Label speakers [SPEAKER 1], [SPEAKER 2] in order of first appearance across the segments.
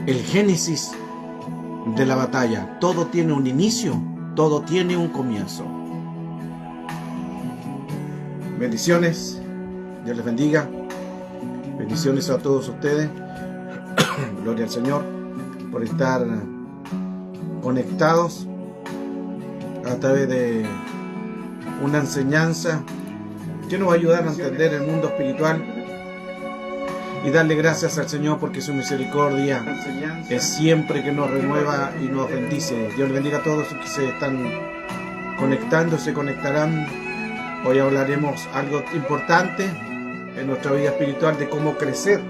[SPEAKER 1] el génesis de la batalla. Todo tiene un inicio, todo tiene un comienzo. Bendiciones, Dios les bendiga. Bendiciones a todos ustedes. Gloria al Señor por estar conectados a través de una enseñanza que nos va a ayudar a entender el mundo espiritual y darle gracias al Señor porque su misericordia es siempre que nos renueva y nos bendice. Dios les bendiga a todos los que se están conectando, se conectarán. Hoy hablaremos algo importante en nuestra vida espiritual de cómo crecer.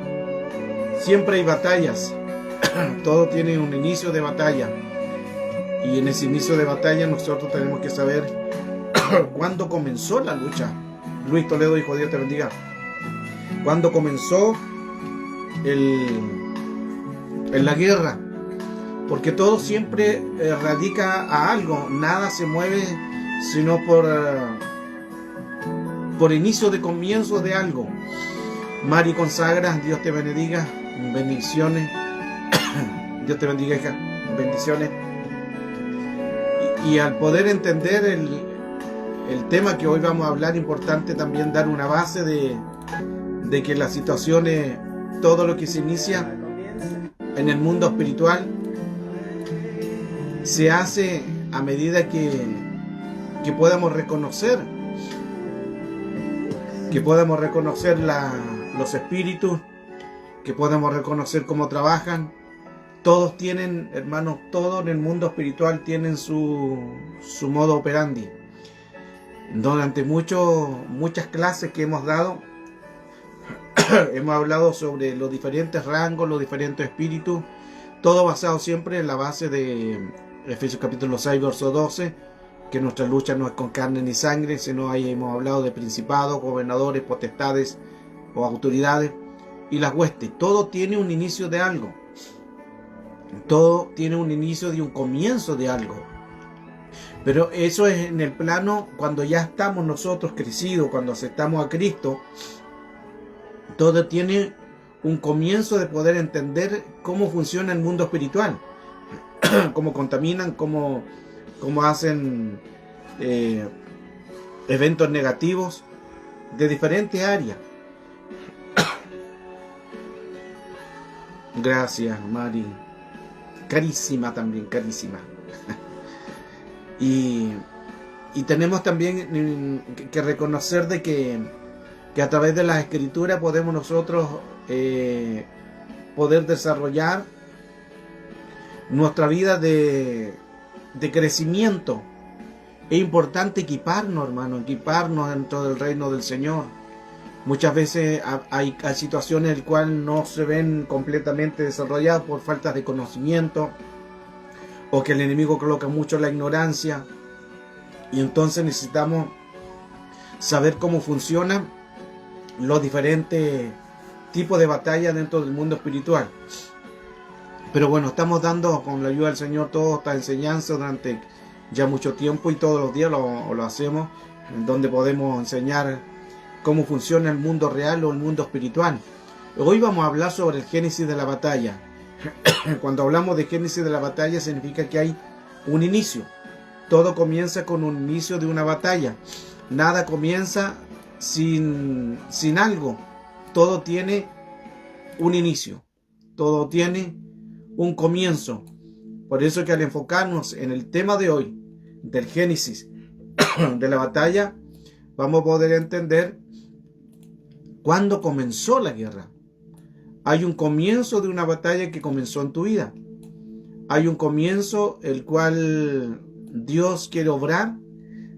[SPEAKER 1] Siempre hay batallas, todo tiene un inicio de batalla y en ese inicio de batalla nosotros tenemos que saber cuándo comenzó la lucha. Luis Toledo, hijo de Dios te bendiga. ¿Cuándo comenzó en la guerra? Porque todo siempre radica a algo, nada se mueve sino por inicio de comienzo de algo. Mari Consagra, Dios te bendiga, bendiciones. Dios te bendiga, hija, bendiciones. Y al poder entender el tema que hoy vamos a hablar, importante también dar una base de que las situaciones, todo lo que se inicia en el mundo espiritual, se hace a medida que podamos reconocer los espíritus, que podamos reconocer cómo trabajan. Todos tienen, hermanos, todo en el mundo espiritual tienen su modo operandi. Durante muchas clases que hemos dado, hemos hablado sobre los diferentes rangos, los diferentes espíritus, todo basado siempre en la base de Efesios capítulo 6, verso 12, que nuestra lucha no es con carne ni sangre, sino ahí hemos hablado de principados, gobernadores, potestades o autoridades y las huestes. Todo tiene un inicio de algo. Todo tiene un inicio de un comienzo de algo. Pero eso es en el plano cuando ya estamos nosotros crecidos, cuando aceptamos a Cristo. Todo tiene un comienzo de poder entender cómo funciona el mundo espiritual, cómo contaminan, cómo hacen eventos negativos de diferentes áreas. Gracias, Mari. Carísima también, carísima. Y tenemos también que reconocer de que a través de las escrituras podemos nosotros poder desarrollar nuestra vida de crecimiento. Es importante equiparnos, hermano, equiparnos dentro del reino del Señor. Muchas veces hay situaciones en las cuales no se ven completamente desarrolladas por falta de conocimiento, o que el enemigo coloca mucho la ignorancia, y entonces necesitamos saber cómo funcionan los diferentes tipos de batalla dentro del mundo espiritual. Pero bueno, estamos dando con la ayuda del Señor toda esta enseñanza durante ya mucho tiempo y todos los días lo hacemos, en donde podemos enseñar cómo funciona el mundo real o el mundo espiritual. Hoy vamos a hablar sobre el génesis de la batalla. Cuando hablamos de génesis de la batalla significa que hay un inicio. Todo comienza con un inicio de una batalla. Nada comienza sin algo. Todo tiene un inicio. Todo tiene un comienzo. Por eso que al enfocarnos en el tema de hoy, del génesis de la batalla, vamos a poder entender cuándo comenzó la guerra. Hay un comienzo de una batalla que comenzó en tu vida. Hay un comienzo el cual Dios quiere obrar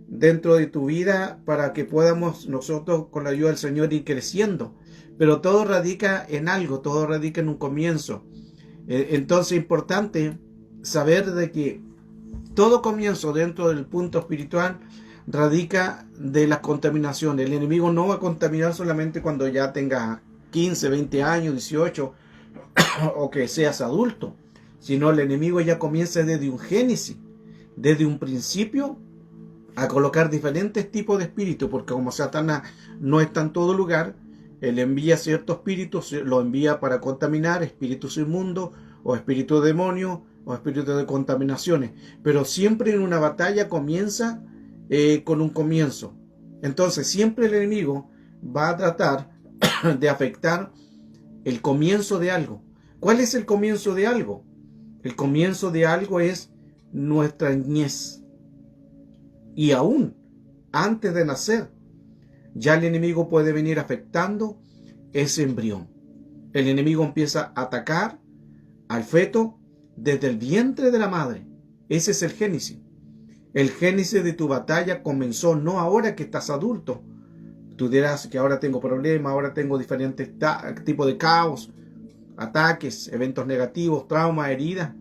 [SPEAKER 1] dentro de tu vida para que podamos nosotros con la ayuda del Señor ir creciendo. Pero todo radica en algo, todo radica en un comienzo. Entonces es importante saber de que todo comienzo dentro del punto espiritual radica de la contaminación. El enemigo no va a contaminar solamente cuando ya tengas 15, 20 años, 18 o que seas adulto, sino el enemigo ya comienza desde un génesis, desde un principio, a colocar diferentes tipos de espíritus, porque como Satanás no está en todo lugar, él envía ciertos espíritus, lo envía para contaminar, espíritus inmundos o espíritu de demonio, o espíritu de contaminaciones. Pero siempre en una batalla comienza con un comienzo. Entonces siempre el enemigo va a tratar de afectar el comienzo de algo. ¿Cuál es el comienzo de algo? El comienzo de algo es nuestra niñez. Y aún antes de nacer, ya el enemigo puede venir afectando ese embrión. El enemigo empieza a atacar al feto desde el vientre de la madre. Ese es el génesis. El génesis de tu batalla comenzó no ahora que estás adulto. Tú dirás que ahora tengo problemas, ahora tengo diferentes tipos de caos, ataques, eventos negativos, traumas, heridas.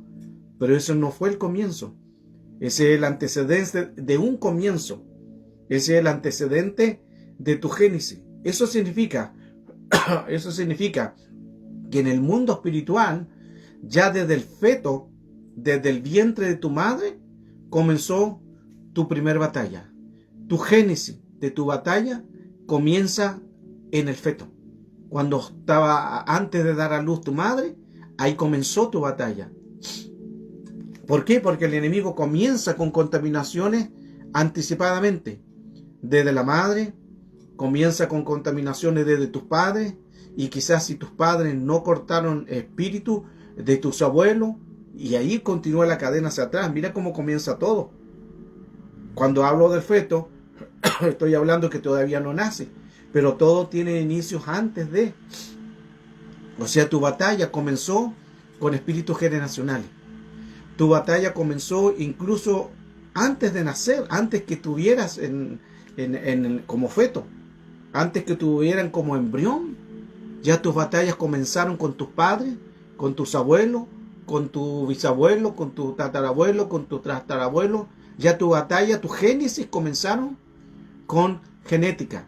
[SPEAKER 1] Pero eso no fue el comienzo. Ese es el antecedente de un comienzo. Ese es el antecedente de tu génesis. Eso significa que en el mundo espiritual, ya desde el feto, desde el vientre de tu madre, comenzó tu primer batalla. Tu génesis de tu batalla comienza en el feto. Cuando estaba antes de dar a luz tu madre, ahí comenzó tu batalla. ¿Por qué? Porque el enemigo comienza con contaminaciones anticipadamente. Desde la madre, comienza con contaminaciones desde tus padres, y quizás si tus padres no cortaron espíritu de tus abuelos, y ahí continúa la cadena hacia atrás. Mira cómo comienza todo. Cuando hablo del feto, estoy hablando que todavía no nace, pero todo tiene inicios antes de. O sea, tu batalla comenzó con espíritus generacionales. Tu batalla comenzó incluso antes de nacer, antes que tuvieras como feto, antes que tuvieran como embrión. Ya tus batallas comenzaron con tus padres, con tus abuelos, con tu bisabuelo, con tu tatarabuelo, con tu tatarabuelo. Ya tu batalla, tu génesis comenzaron con genética,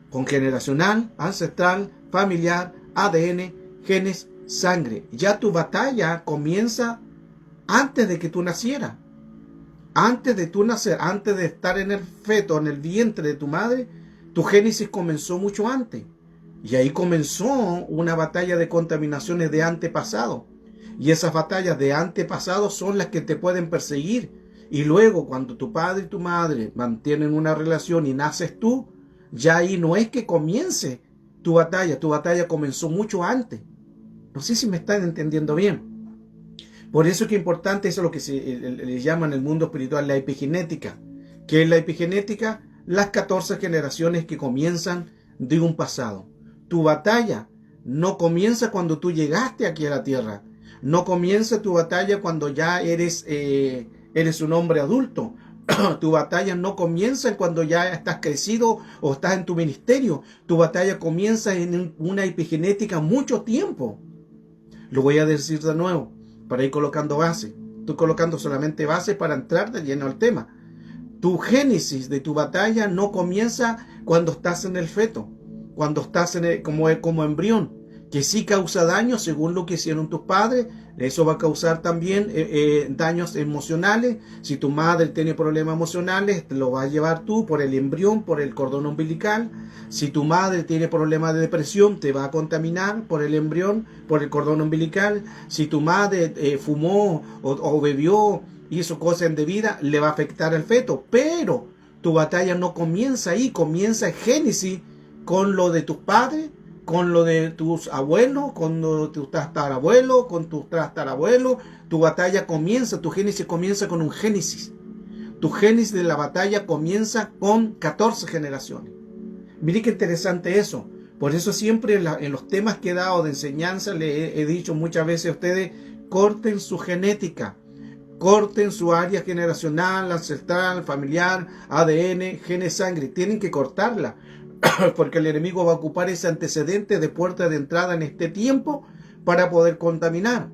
[SPEAKER 1] con generacional, ancestral, familiar, ADN, genes, sangre. Ya tu batalla comienza antes de que tú nacieras. Antes de tú nacer, antes de estar en el feto, en el vientre de tu madre, tu génesis comenzó mucho antes. Y ahí comenzó una batalla de contaminaciones de antepasado. Y esas batallas de antepasado son las que te pueden perseguir. Y luego, cuando tu padre y tu madre mantienen una relación y naces tú, ya ahí no es que comience tu batalla comenzó mucho antes. No sé si me están entendiendo bien. Por eso es que es importante, eso es lo que le llaman en el mundo espiritual la epigenética. ¿Qué es la epigenética? Las 14 generaciones que comienzan de un pasado. Tu batalla no comienza cuando tú llegaste aquí a la tierra. No comienza tu batalla cuando ya eres un hombre adulto. Tu batalla no comienza cuando ya estás crecido o estás en tu ministerio. Tu batalla comienza en una epigenética mucho tiempo. Lo voy a decir de nuevo para ir colocando base. Estoy colocando solamente base para entrar de lleno al tema. Tu génesis de tu batalla no comienza cuando estás en el feto, cuando estás como embrión, que sí causa daño según lo que hicieron tus padres. Eso va a causar también daños emocionales. Si tu madre tiene problemas emocionales, te lo vas a llevar tú por el embrión, por el cordón umbilical. Si tu madre tiene problemas de depresión, te va a contaminar por el embrión, por el cordón umbilical. Si tu madre fumó o bebió, hizo cosas indebidas, le va a afectar al feto. Pero tu batalla no comienza ahí, comienza en génesis con lo de tus padres, con lo de tus abuelos, con lo de tus tatarabuelos, con tus tatarabuelos. Tu batalla comienza, tu génesis comienza con un génesis. Tu génesis de la batalla comienza con 14 generaciones. Mire qué interesante eso. Por eso siempre en los temas que he dado de enseñanza le he dicho muchas veces a ustedes, corten su genética, corten su área generacional, ancestral, familiar, ADN, genes, sangre. Tienen que cortarla. Porque el enemigo va a ocupar ese antecedente de puerta de entrada en este tiempo para poder contaminar.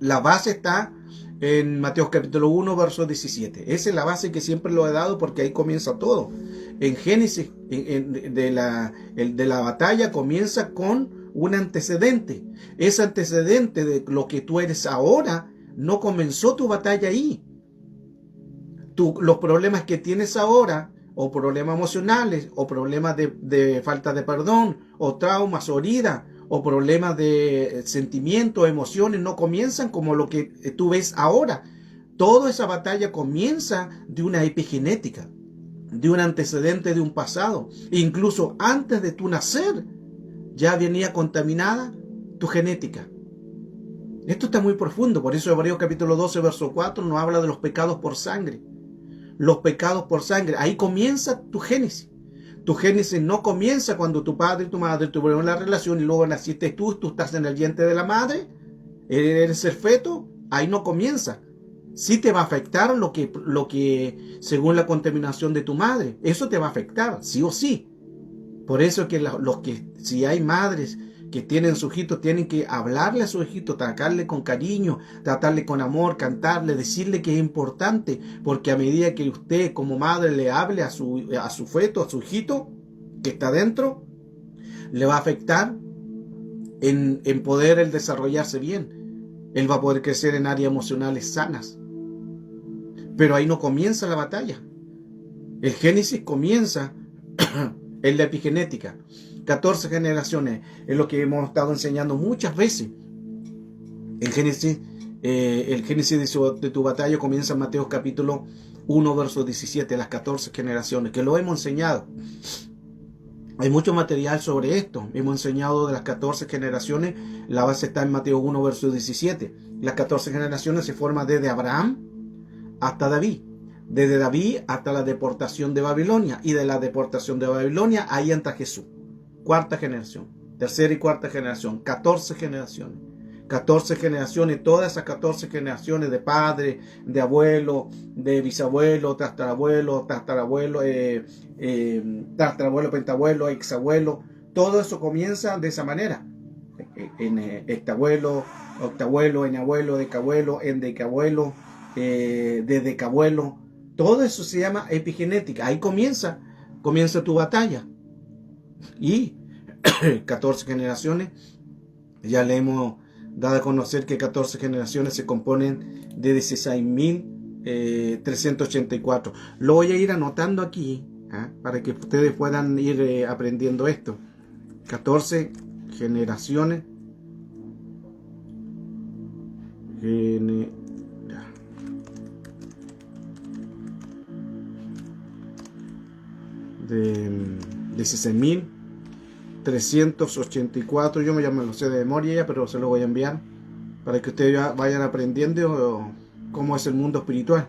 [SPEAKER 1] La base está en Mateo capítulo 1, verso 17. Esa es la base que siempre lo he dado porque ahí comienza todo. En Génesis, de la batalla comienza con un antecedente. Ese antecedente de lo que tú eres ahora no comenzó tu batalla ahí. Los problemas que tienes ahora, o problemas emocionales, o problemas de falta de perdón, o traumas, o heridas, o problemas de sentimientos, emociones, no comienzan como lo que tú ves ahora. Toda esa batalla comienza de una epigenética, de un antecedente de un pasado. Incluso antes de tu nacer, ya venía contaminada tu genética. Esto está muy profundo, por eso Hebreos capítulo 12, verso 4 nos habla de los pecados por sangre. Los pecados por sangre, ahí comienza tu génesis. Tu génesis no comienza cuando tu padre y tu madre tuvieron la relación y luego naciste tú estás en el vientre de la madre, eres el feto, ahí no comienza. Sí te va a afectar lo que según la contaminación de tu madre, eso te va a afectar, sí o sí. Por eso que si hay madres que tienen su hijito, tienen que hablarle a su hijito, tratarle con cariño, tratarle con amor, cantarle, decirle que es importante, porque a medida que usted como madre le hable a su feto, a su hijito que está dentro, le va a afectar en poder el desarrollarse bien. Él va a poder crecer en áreas emocionales sanas. Pero ahí no comienza la batalla. El Génesis comienza en la epigenética. 14 generaciones es lo que hemos estado enseñando muchas veces. El Génesis de tu batalla comienza en Mateo capítulo 1, verso 17, las 14 generaciones, que lo hemos enseñado. Hay mucho material sobre esto. Hemos enseñado de las 14 generaciones. La base está en Mateo 1, verso 17. Las 14 generaciones se forman desde Abraham hasta David. Desde David hasta la deportación de Babilonia. Y de la deportación de Babilonia, ahí entra Jesús. Cuarta generación. Tercera y cuarta generación. 14 generaciones. 14 generaciones. Todas esas 14 generaciones de padre, de abuelo, de bisabuelo, tatarabuelo, pentabuelo, exabuelo. Todo eso comienza de esa manera. En estabuelo, octabuelo, enabuelo, decabuelo, endecabuelo, decabuelo. Todo eso se llama epigenética. Ahí comienza tu batalla. Y 14 generaciones, ya le hemos dado a conocer que 14 generaciones se componen de 16.384. Lo voy a ir anotando aquí, para que ustedes puedan ir aprendiendo esto. 14 generaciones. De 16.384. Yo ya me lo sé de memoria ya, pero se lo voy a enviar para que ustedes vayan aprendiendo cómo es el mundo espiritual.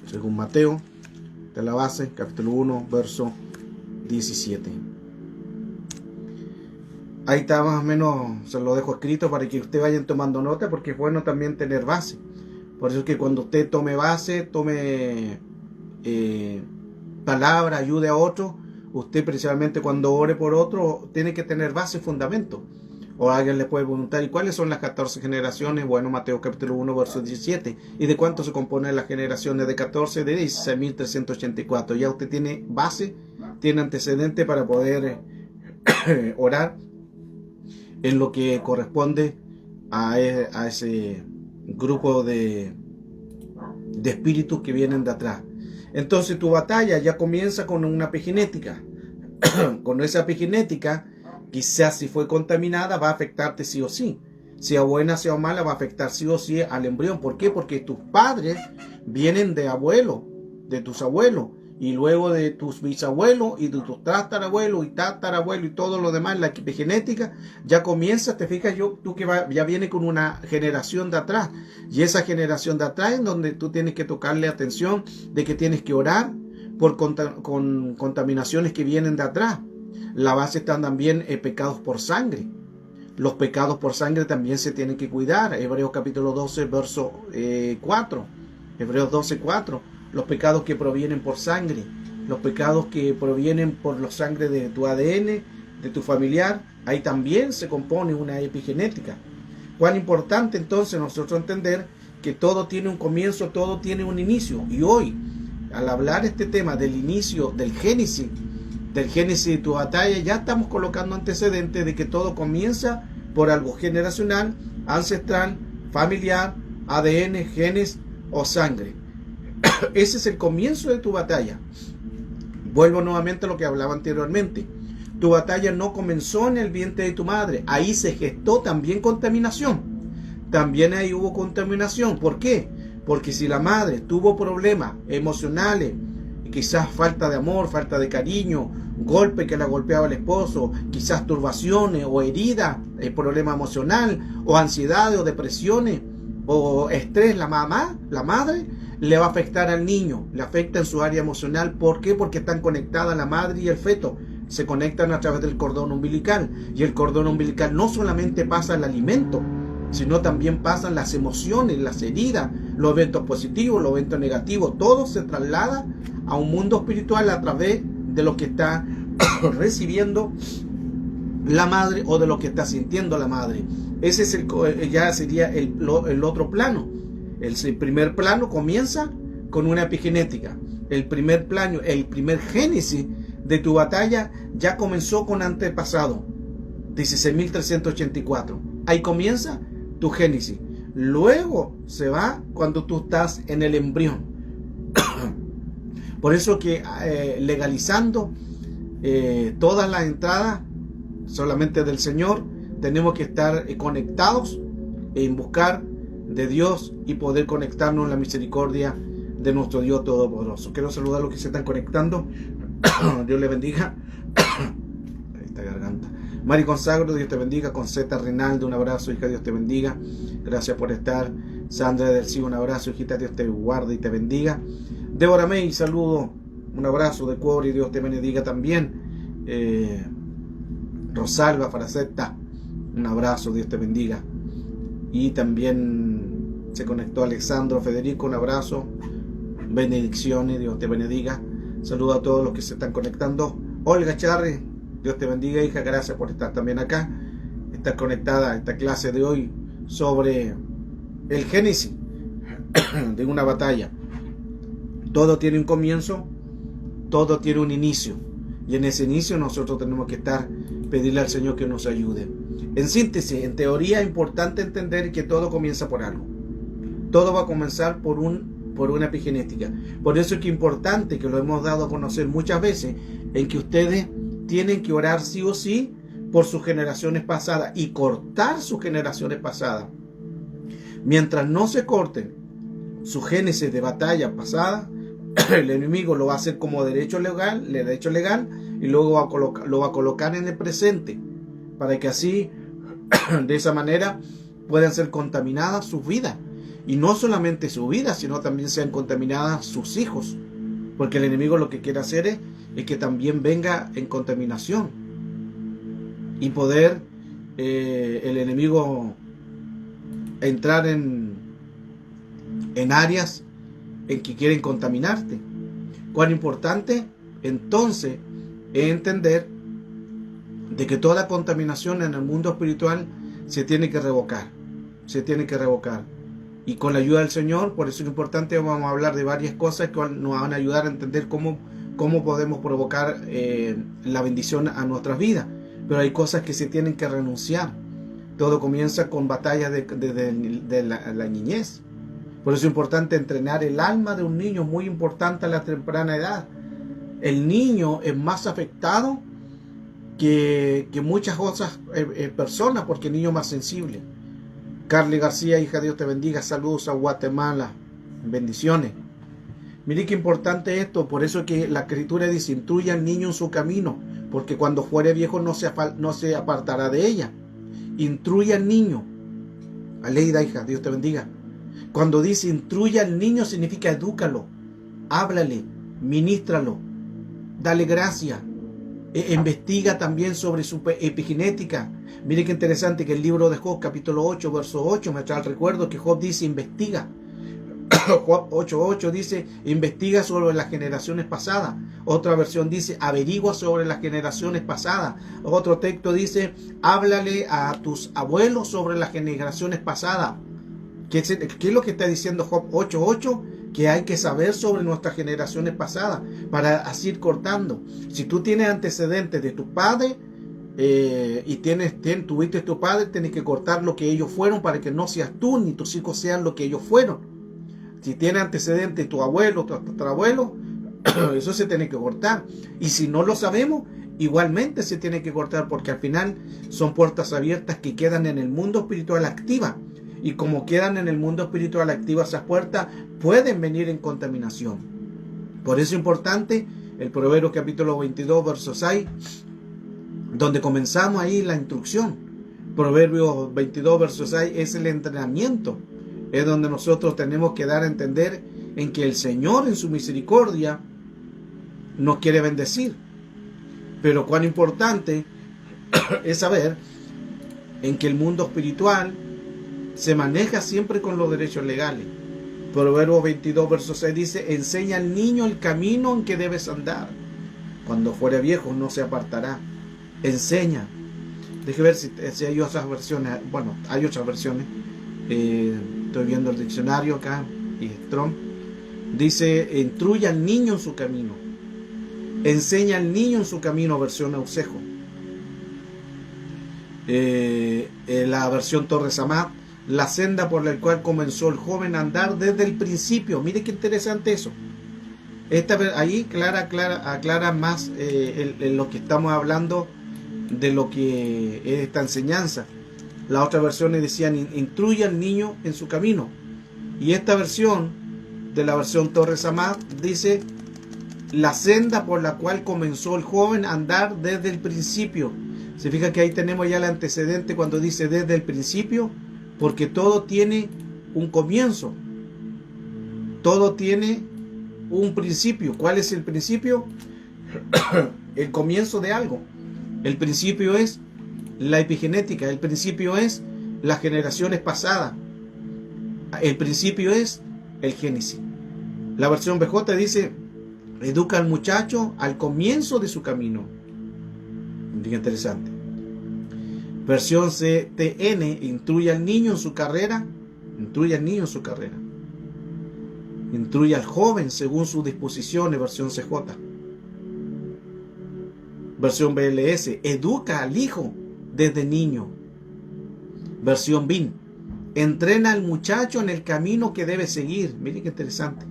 [SPEAKER 1] Según Mateo, de la base, capítulo 1, verso 17. Ahí está más o menos, se lo dejo escrito para que ustedes vayan tomando nota, porque es bueno también tener base. Por eso es que cuando usted tome base, tome palabra, ayude a otro, usted precisamente cuando ore por otro, tiene que tener base, fundamento. O alguien le puede preguntar, ¿y cuáles son las 14 generaciones? Bueno, Mateo capítulo 1, verso 17. ¿Y de cuánto se componen las generaciones de 14? De 16.384. Ya usted tiene base, tiene antecedente para poder orar en lo que corresponde a ese grupo de espíritus que vienen de atrás. Entonces tu batalla ya comienza con una epigenética. Con esa epigenética, quizás si fue contaminada, va a afectarte sí o sí. Sea buena, sea mala, va a afectar sí o sí al embrión. ¿Por qué? Porque tus padres vienen de abuelo, de tus abuelos, y luego de tus bisabuelos y de tus tatarabuelos y tatarabuelos y todo lo demás, la epigenética ya comienza, te fijas, tú que ya viene con una generación de atrás, y esa generación de atrás es donde tú tienes que tocarle atención de que tienes que orar por con contaminaciones que vienen de atrás. La base están también pecados por sangre. Los pecados por sangre también se tienen que cuidar. Hebreos capítulo 12, verso 4. Hebreos 12, 4. Los pecados que provienen por sangre, los pecados que provienen por la sangre de tu ADN, de tu familiar, ahí también se compone una epigenética. Cuán importante entonces nosotros entender que todo tiene un comienzo, todo tiene un inicio. Y hoy, al hablar este tema del inicio, del génesis de tu batalla, ya estamos colocando antecedentes de que todo comienza por algo generacional, ancestral, familiar, ADN, genes o sangre. Ese es el comienzo de tu batalla. Vuelvo nuevamente a lo que hablaba anteriormente. Tu batalla no comenzó en el vientre de tu madre. Ahí se gestó también contaminación. También ahí hubo contaminación. ¿Por qué? Porque si la madre tuvo problemas emocionales, quizás falta de amor, falta de cariño, golpe que la golpeaba el esposo, quizás turbaciones o heridas, problema emocional, o ansiedades o depresiones, o estrés, la madre, le va a afectar al niño, le afecta en su área emocional. ¿Por qué? Porque están conectadas la madre y el feto, se conectan a través del cordón umbilical, y el cordón umbilical no solamente pasa el alimento, sino también pasan las emociones, las heridas, los eventos positivos, los eventos negativos. Todo se traslada a un mundo espiritual a través de lo que está recibiendo la madre o de lo que está sintiendo la madre. Ese es ya sería el otro plano. El primer plano comienza con una epigenética. El primer plano, el primer génesis de tu batalla ya comenzó con antepasado, 16.384. Ahí comienza tu génesis. Luego se va cuando tú estás en el embrión. Por eso que legalizando todas las entradas solamente del Señor, tenemos que estar conectados en buscar de Dios y poder conectarnos en la misericordia de nuestro Dios Todopoderoso. Quiero saludar a los que se están conectando. Dios les bendiga. Esta garganta. Mari Consagro, Dios te bendiga. Conceta Reinaldo, un abrazo, hija, Dios te bendiga. Gracias por estar. Sandra del Sí, un abrazo, hijita, Dios te guarde y te bendiga. Débora May, saludo, un abrazo de Cuore, Dios te bendiga también. Rosalba Faraceta, un abrazo, Dios te bendiga. Y también se conectó Alexandro Federico, un abrazo, benedicciones, Dios te bendiga. Saludo a todos los que se están conectando. Olga Charri, Dios te bendiga, hija, gracias por estar también acá. Estar conectada a esta clase de hoy sobre el génesis de una batalla. Todo tiene un comienzo, todo tiene un inicio. Y en ese inicio nosotros tenemos que pedirle al Señor que nos ayude. En síntesis, en teoría es importante entender que todo comienza por algo. Todo va a comenzar por una epigenética. Por eso es que es importante, que lo hemos dado a conocer muchas veces, en que ustedes tienen que orar sí o sí por sus generaciones pasadas y cortar sus generaciones pasadas. Mientras no se corten su génesis de batalla pasada, el enemigo lo va a hacer como derecho legal, y luego lo va a colocar en el presente, para que así, de esa manera, puedan ser contaminadas sus vidas. Y no solamente su vida, sino también sean contaminadas sus hijos. Porque el enemigo lo que quiere hacer es que también venga en contaminación. Y poder el enemigo entrar en áreas en que quieren contaminarte. Cuán importante entonces es entender de que toda contaminación en el mundo espiritual se tiene que revocar. Se tiene que revocar. Y con la ayuda del Señor, por eso es importante, vamos a hablar de varias cosas que nos van a ayudar a entender cómo podemos provocar la bendición a nuestras vidas. Pero hay cosas que se tienen que renunciar. Todo comienza con batallas de la niñez. Por eso es importante entrenar el alma de un niño, muy importante a la temprana edad. El niño es más afectado que muchas otras personas, porque el niño es más sensible. Carly García, hija, Dios te bendiga. Saludos a Guatemala. Bendiciones. Mire qué importante esto. Por eso es que la Escritura dice: instruye al niño en su camino, porque cuando fuere viejo no se apartará de ella. Instruye al niño. Aleida, hija, Dios te bendiga. Cuando dice instruye al niño, significa edúcalo, háblale, ministralo, dale gracia, investiga también sobre su epigenética. Mire qué interesante que el libro de Job, capítulo 8, verso 8, me trae el recuerdo que Job dice investiga. Job 8:8 dice investiga sobre las generaciones pasadas. Otra versión dice averigua sobre las generaciones pasadas. Otro texto dice háblale a tus abuelos sobre las generaciones pasadas. ¿Qué es lo que está diciendo Job 8:8? Que hay que saber sobre nuestras generaciones pasadas para así ir cortando. Si tú tienes antecedentes de tus padres y tuviste tu padre, tienes que cortar lo que ellos fueron para que no seas tú ni tus hijos sean lo que ellos fueron. Si tienes antecedentes de tu abuelo, tu abuelo, Eso se tiene que cortar. Y si no lo sabemos, igualmente se tiene que cortar, porque al final son puertas abiertas que quedan en el mundo espiritual activa. Y como quedan en el mundo espiritual activas esas puertas, pueden venir en contaminación. Por eso es importante el Proverbios capítulo 22, verso 6, donde comenzamos ahí la instrucción. Proverbios 22, verso 6 es el entrenamiento. Es donde nosotros tenemos que dar a entender en que el Señor en su misericordia nos quiere bendecir. Pero cuán importante es saber en que el mundo espiritual se maneja siempre con los derechos legales. Proverbios 22, verso 6 dice: enseña al niño el camino en que debes andar. Cuando fuere viejo no se apartará. Enseña. Deje ver si hay otras versiones. Bueno, hay otras versiones. Estoy viendo el diccionario acá. Y Strong dice: instruye al niño en su camino. Enseña al niño en su camino, versión Ausejo. La versión Torres Amat: la senda por la cual comenzó el joven a andar desde el principio. Mire qué interesante eso. Ahí aclara más lo que estamos hablando de lo que es esta enseñanza. Las otras versiones decían: instruye al niño en su camino. Y esta versión, de la versión Torres Amat, dice: la senda por la cual comenzó el joven a andar desde el principio. Se fija que ahí tenemos ya el antecedente cuando dice desde el principio, porque todo tiene un comienzo. Todo tiene un principio. ¿Cuál es el principio? El comienzo de algo. El principio es la epigenética. El principio es las generaciones pasadas. El principio es el Génesis. La versión BJ dice: educa al muchacho al comienzo de su camino. Muy interesante. Versión CTN: instruye al niño en su carrera. Instruye al niño en su carrera. Instruye al joven según sus disposiciones. Versión CJ. Versión BLS: educa al hijo desde niño. Versión BIN: entrena al muchacho en el camino que debe seguir. Miren qué interesante.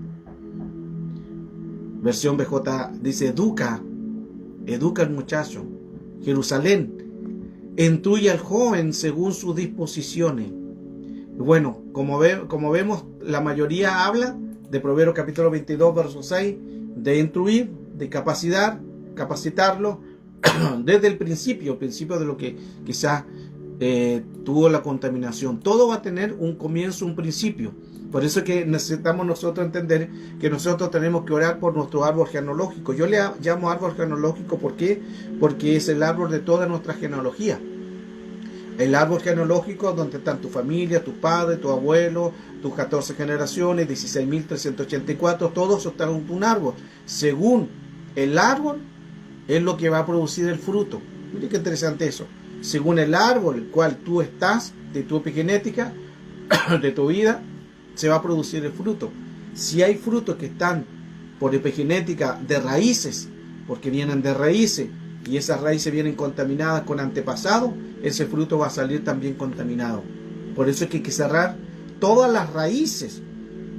[SPEAKER 1] Versión BJ dice: educa al muchacho. Jerusalén: instruye al joven según sus disposiciones. Bueno, como vemos, la mayoría habla de Proverbios capítulo 22, verso 6, de instruir, de capacitarlo desde el principio de lo que quizás tuvo la contaminación. Todo va a tener un comienzo, un principio. Por eso es que necesitamos nosotros entender que nosotros tenemos que orar por nuestro árbol genealógico. Yo le llamo árbol genealógico, ¿por qué? Porque es el árbol de toda nuestra genealogía. El árbol genealógico donde están tu familia, tu padre, tu abuelo, tus 14 generaciones, 16.384, todos están en un árbol. Según el árbol es lo que va a producir el fruto. Mire qué interesante eso. Según el árbol el cual tú estás, de tu epigenética, de tu vida, se va a producir el fruto. Si hay frutos que están por epigenética de raíces, porque vienen de raíces, y esas raíces vienen contaminadas con antepasados, ese fruto va a salir también contaminado. Por eso es que hay que cerrar todas las raíces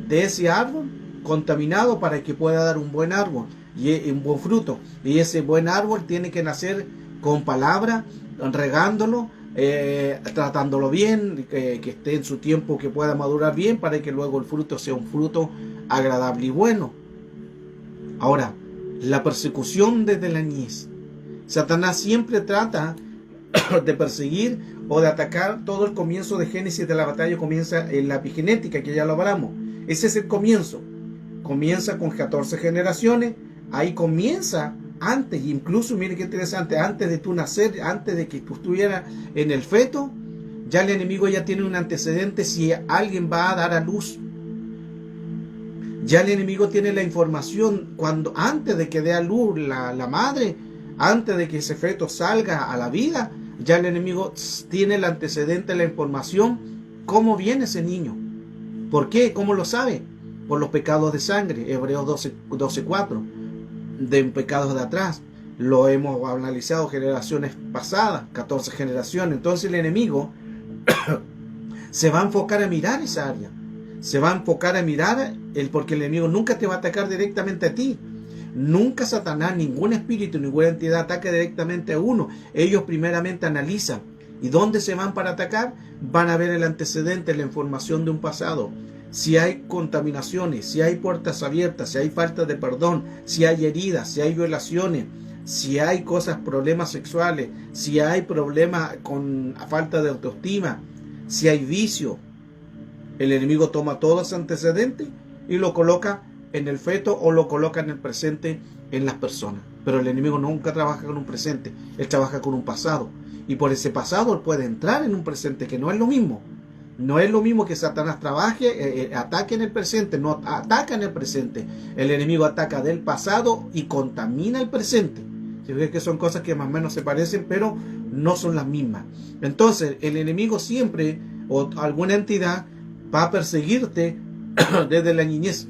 [SPEAKER 1] de ese árbol contaminado para que pueda dar un buen árbol y un buen fruto. Y ese buen árbol tiene que nacer con palabra, regándolo, tratándolo bien, que esté en su tiempo, que pueda madurar bien, para que luego el fruto sea un fruto agradable y bueno. Ahora, la persecución desde la niñez. Satanás siempre trata de perseguir o de atacar. Todo el comienzo de Génesis de la batalla comienza en la epigenética, que ya lo hablamos. Ese es el comienzo. Comienza con 14 generaciones. Ahí comienza antes, incluso mire qué interesante, antes de tu nacer, antes de que tú estuvieras en el feto, ya el enemigo ya tiene un antecedente si alguien va a dar a luz. Ya el enemigo tiene la información antes de que dé a luz la madre, antes de que ese feto salga a la vida, ya el enemigo tiene el antecedente, la información, cómo viene ese niño. ¿Por qué? ¿Cómo lo sabe? Por los pecados de sangre, Hebreos 12:4, de pecados de atrás. Lo hemos analizado generaciones pasadas, 14 generaciones. Entonces el enemigo se va a enfocar a mirar esa área. Se va a enfocar a mirar, porque el enemigo nunca te va a atacar directamente a ti. Nunca Satanás, ningún espíritu, ninguna entidad ataca directamente a uno. Ellos primeramente analizan. ¿Y dónde se van para atacar? Van a ver el antecedente, la información de un pasado. Si hay contaminaciones, si hay puertas abiertas, si hay falta de perdón, si hay heridas, si hay violaciones, si hay problemas sexuales, si hay problemas con falta de autoestima, si hay vicio, el enemigo toma todos los antecedentes y lo coloca en el feto o lo coloca en el presente en las personas. Pero el enemigo nunca trabaja con un presente, él trabaja con un pasado. Y por ese pasado él puede entrar en un presente que no es lo mismo. No es lo mismo que Satanás ataque en el presente, no ataca en el presente. El enemigo ataca del pasado y contamina el presente. Si ves que son cosas que más o menos se parecen, pero no son las mismas. Entonces, el enemigo siempre, o alguna entidad, va a perseguirte desde la niñez.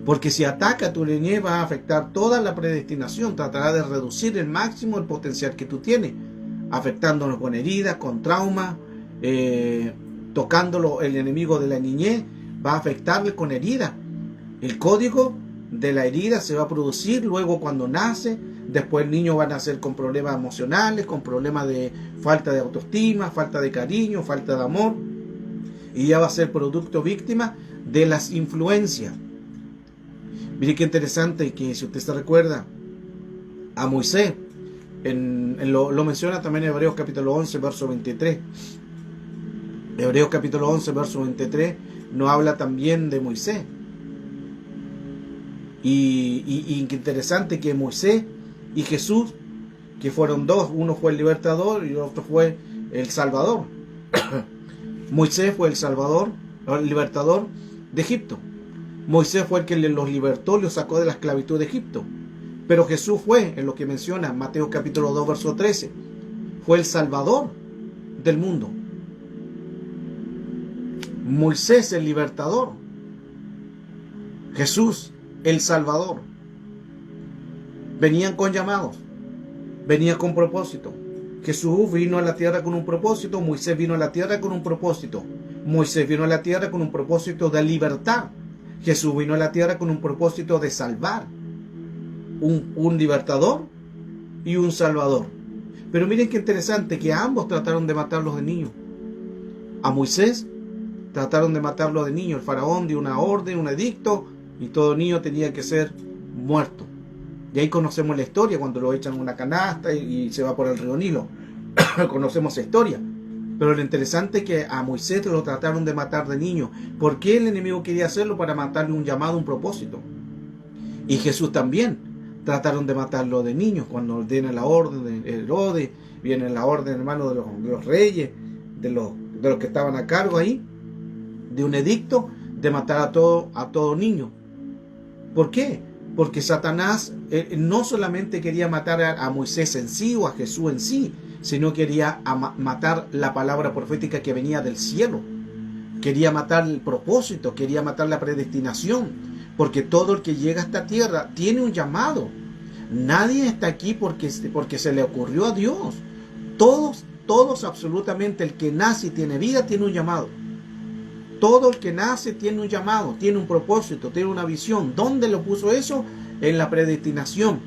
[SPEAKER 1] Porque si ataca tu niñez, va a afectar toda la predestinación. Tratará de reducir el máximo el potencial que tú tienes, afectándonos con heridas, con trauma, tocándolo. El enemigo de la niñez va a afectarle con heridas. El código de la herida se va a producir luego cuando nace. Después el niño va a nacer con problemas emocionales, con problemas de falta de autoestima, falta de cariño, falta de amor, y ya va a ser producto víctima de las influencias. Mire qué interesante que, si usted se recuerda a Moisés, lo menciona también en Hebreos capítulo 11, verso 23. Hebreos capítulo 11, verso 23 nos habla también de Moisés. Y qué interesante que Moisés y Jesús, que fueron dos, uno fue el libertador y el otro fue el salvador. Moisés fue el salvador, el libertador de Egipto. Moisés fue el que los libertó, los sacó de la esclavitud de Egipto. Pero Jesús fue, en lo que menciona Mateo capítulo 2, verso 13, fue el salvador del mundo. Moisés el libertador, Jesús el salvador. Venían con llamados, venían con propósito. Jesús vino a la tierra con un propósito, Moisés vino a la tierra con un propósito. Moisés vino a la tierra con un propósito de libertar. Jesús vino a la tierra con un propósito de salvar. Un libertador y un salvador. Pero miren qué interesante que ambos trataron de matarlos de niños. A Moisés trataron de matarlo de niño. El faraón dio una orden, un edicto, y todo niño tenía que ser muerto. Y ahí conocemos la historia, cuando lo echan en una canasta y se va por el río Nilo. Conocemos la historia. Pero lo interesante es que a Moisés lo trataron de matar de niño. ¿Por qué el enemigo quería hacerlo? Para matarle un llamado, un propósito. Y Jesús también trataron de matarlo de niños. Cuando ordena la orden de Herodes, viene la orden, hermano, de los reyes, de los que estaban a cargo ahí, de un edicto de matar a todo niño. ¿Por qué? Porque Satanás no solamente quería matar a Moisés en sí o a Jesús en sí, sino quería matar la palabra profética que venía del cielo. Quería matar el propósito, quería matar la predestinación, porque todo el que llega a esta tierra tiene un llamado. Nadie está aquí porque se le ocurrió a Dios. Todos absolutamente, el que nace y tiene vida tiene un llamado. Todo el que nace tiene un llamado, tiene un propósito, tiene una visión. ¿Dónde lo puso eso? En la predestinación.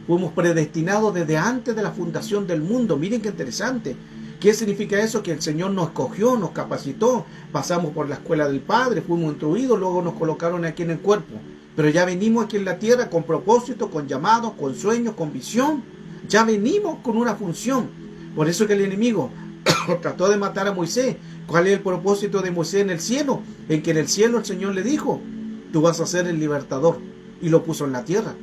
[SPEAKER 1] Fuimos predestinados desde antes de la fundación del mundo. Miren qué interesante. ¿Qué significa eso? Que el Señor nos escogió, nos capacitó, pasamos por la escuela del Padre, fuimos instruidos, luego nos colocaron aquí en el cuerpo. Pero ya venimos aquí en la tierra con propósito, con llamados, con sueños, con visión. Ya venimos con una función. Por eso que el enemigo trató de matar a Moisés. ¿Cuál es el propósito de Moisés en el cielo? En que en el cielo el Señor le dijo: tú vas a ser el libertador, y lo puso en la tierra.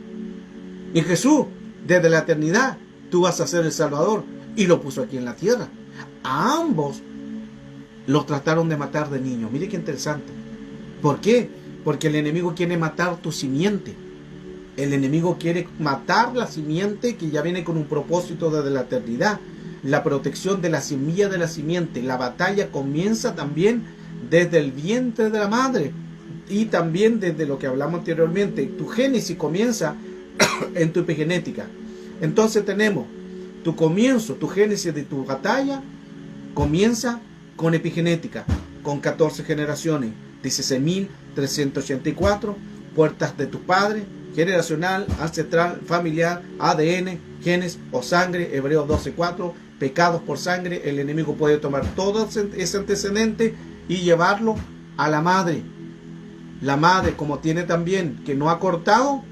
[SPEAKER 1] Y Jesús, desde la eternidad, tú vas a ser el salvador, y lo puso aquí en la tierra. A ambos los trataron de matar de niños. Mire qué interesante. ¿Por qué? Porque el enemigo quiere matar tu simiente. El enemigo quiere matar la simiente que ya viene con un propósito desde la eternidad. La protección de la semilla de la simiente. La batalla comienza también desde el vientre de la madre. Y también desde lo que hablamos anteriormente. Tu génesis comienza en tu epigenética. Entonces tenemos tu comienzo, tu génesis de tu batalla comienza con epigenética, con 14 generaciones, 16.384, puertas de tu padre, generacional, ancestral, familiar, ADN, genes o sangre, Hebreos 12:4, pecados por sangre. El enemigo puede tomar todo ese antecedente y llevarlo a la madre. La madre, como tiene también que no ha cortado,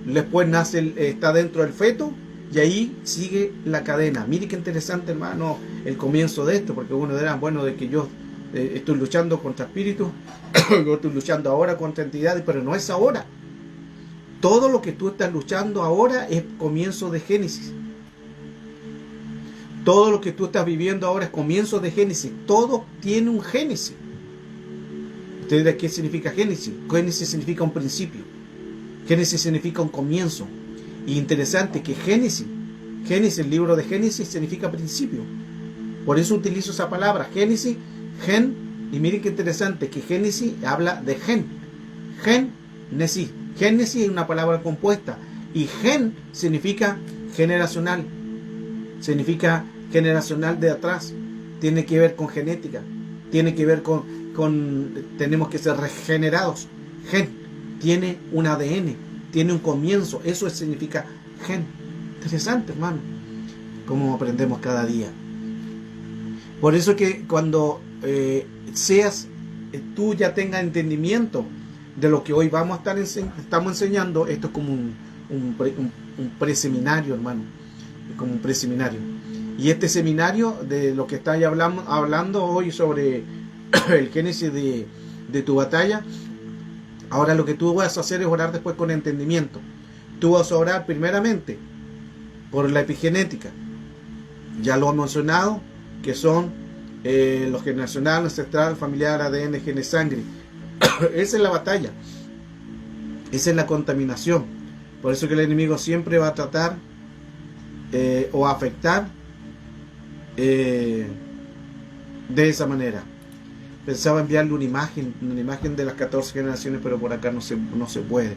[SPEAKER 1] después nace, está dentro del feto, y ahí sigue la cadena. Mire qué interesante, hermano, el comienzo de esto, porque uno dirá, bueno, de que yo estoy luchando contra espíritus, yo estoy luchando ahora contra entidades, pero no es ahora. Todo lo que tú estás luchando ahora es comienzo de Génesis. Todo lo que tú estás viviendo ahora es comienzo de Génesis. Todo tiene un Génesis. ¿Ustedes qué significa Génesis? Génesis significa un principio. Génesis significa un comienzo. Y interesante que Génesis, el libro de Génesis significa principio. Por eso utilizo esa palabra, Génesis, gen, y miren qué interesante, que Génesis habla de gen. Génesis. Génesis es una palabra compuesta. Y gen significa generacional. Significa generacional de atrás. Tiene que ver con genética. Tiene que ver con tenemos que ser regenerados. Gen tiene un ADN, tiene un comienzo. Eso significa gen. Interesante, hermano, como aprendemos cada día. Por eso que cuando tú ya tengas entendimiento de lo que hoy vamos a estar estamos enseñando, esto es como un preseminario, hermano, como un preseminario. Y este seminario de lo que está hablando hoy sobre el génesis de tu batalla, ahora lo que tú vas a hacer es orar después con entendimiento. Tú vas a orar primeramente por la epigenética. Ya lo he mencionado, que son los generacional, ancestral, familiar, ADN, genes, sangre. Esa es la batalla. Esa es la contaminación. Por eso que el enemigo siempre va a tratar o afectar de esa manera. Pensaba enviarle una imagen de las 14 generaciones, pero por acá no se puede.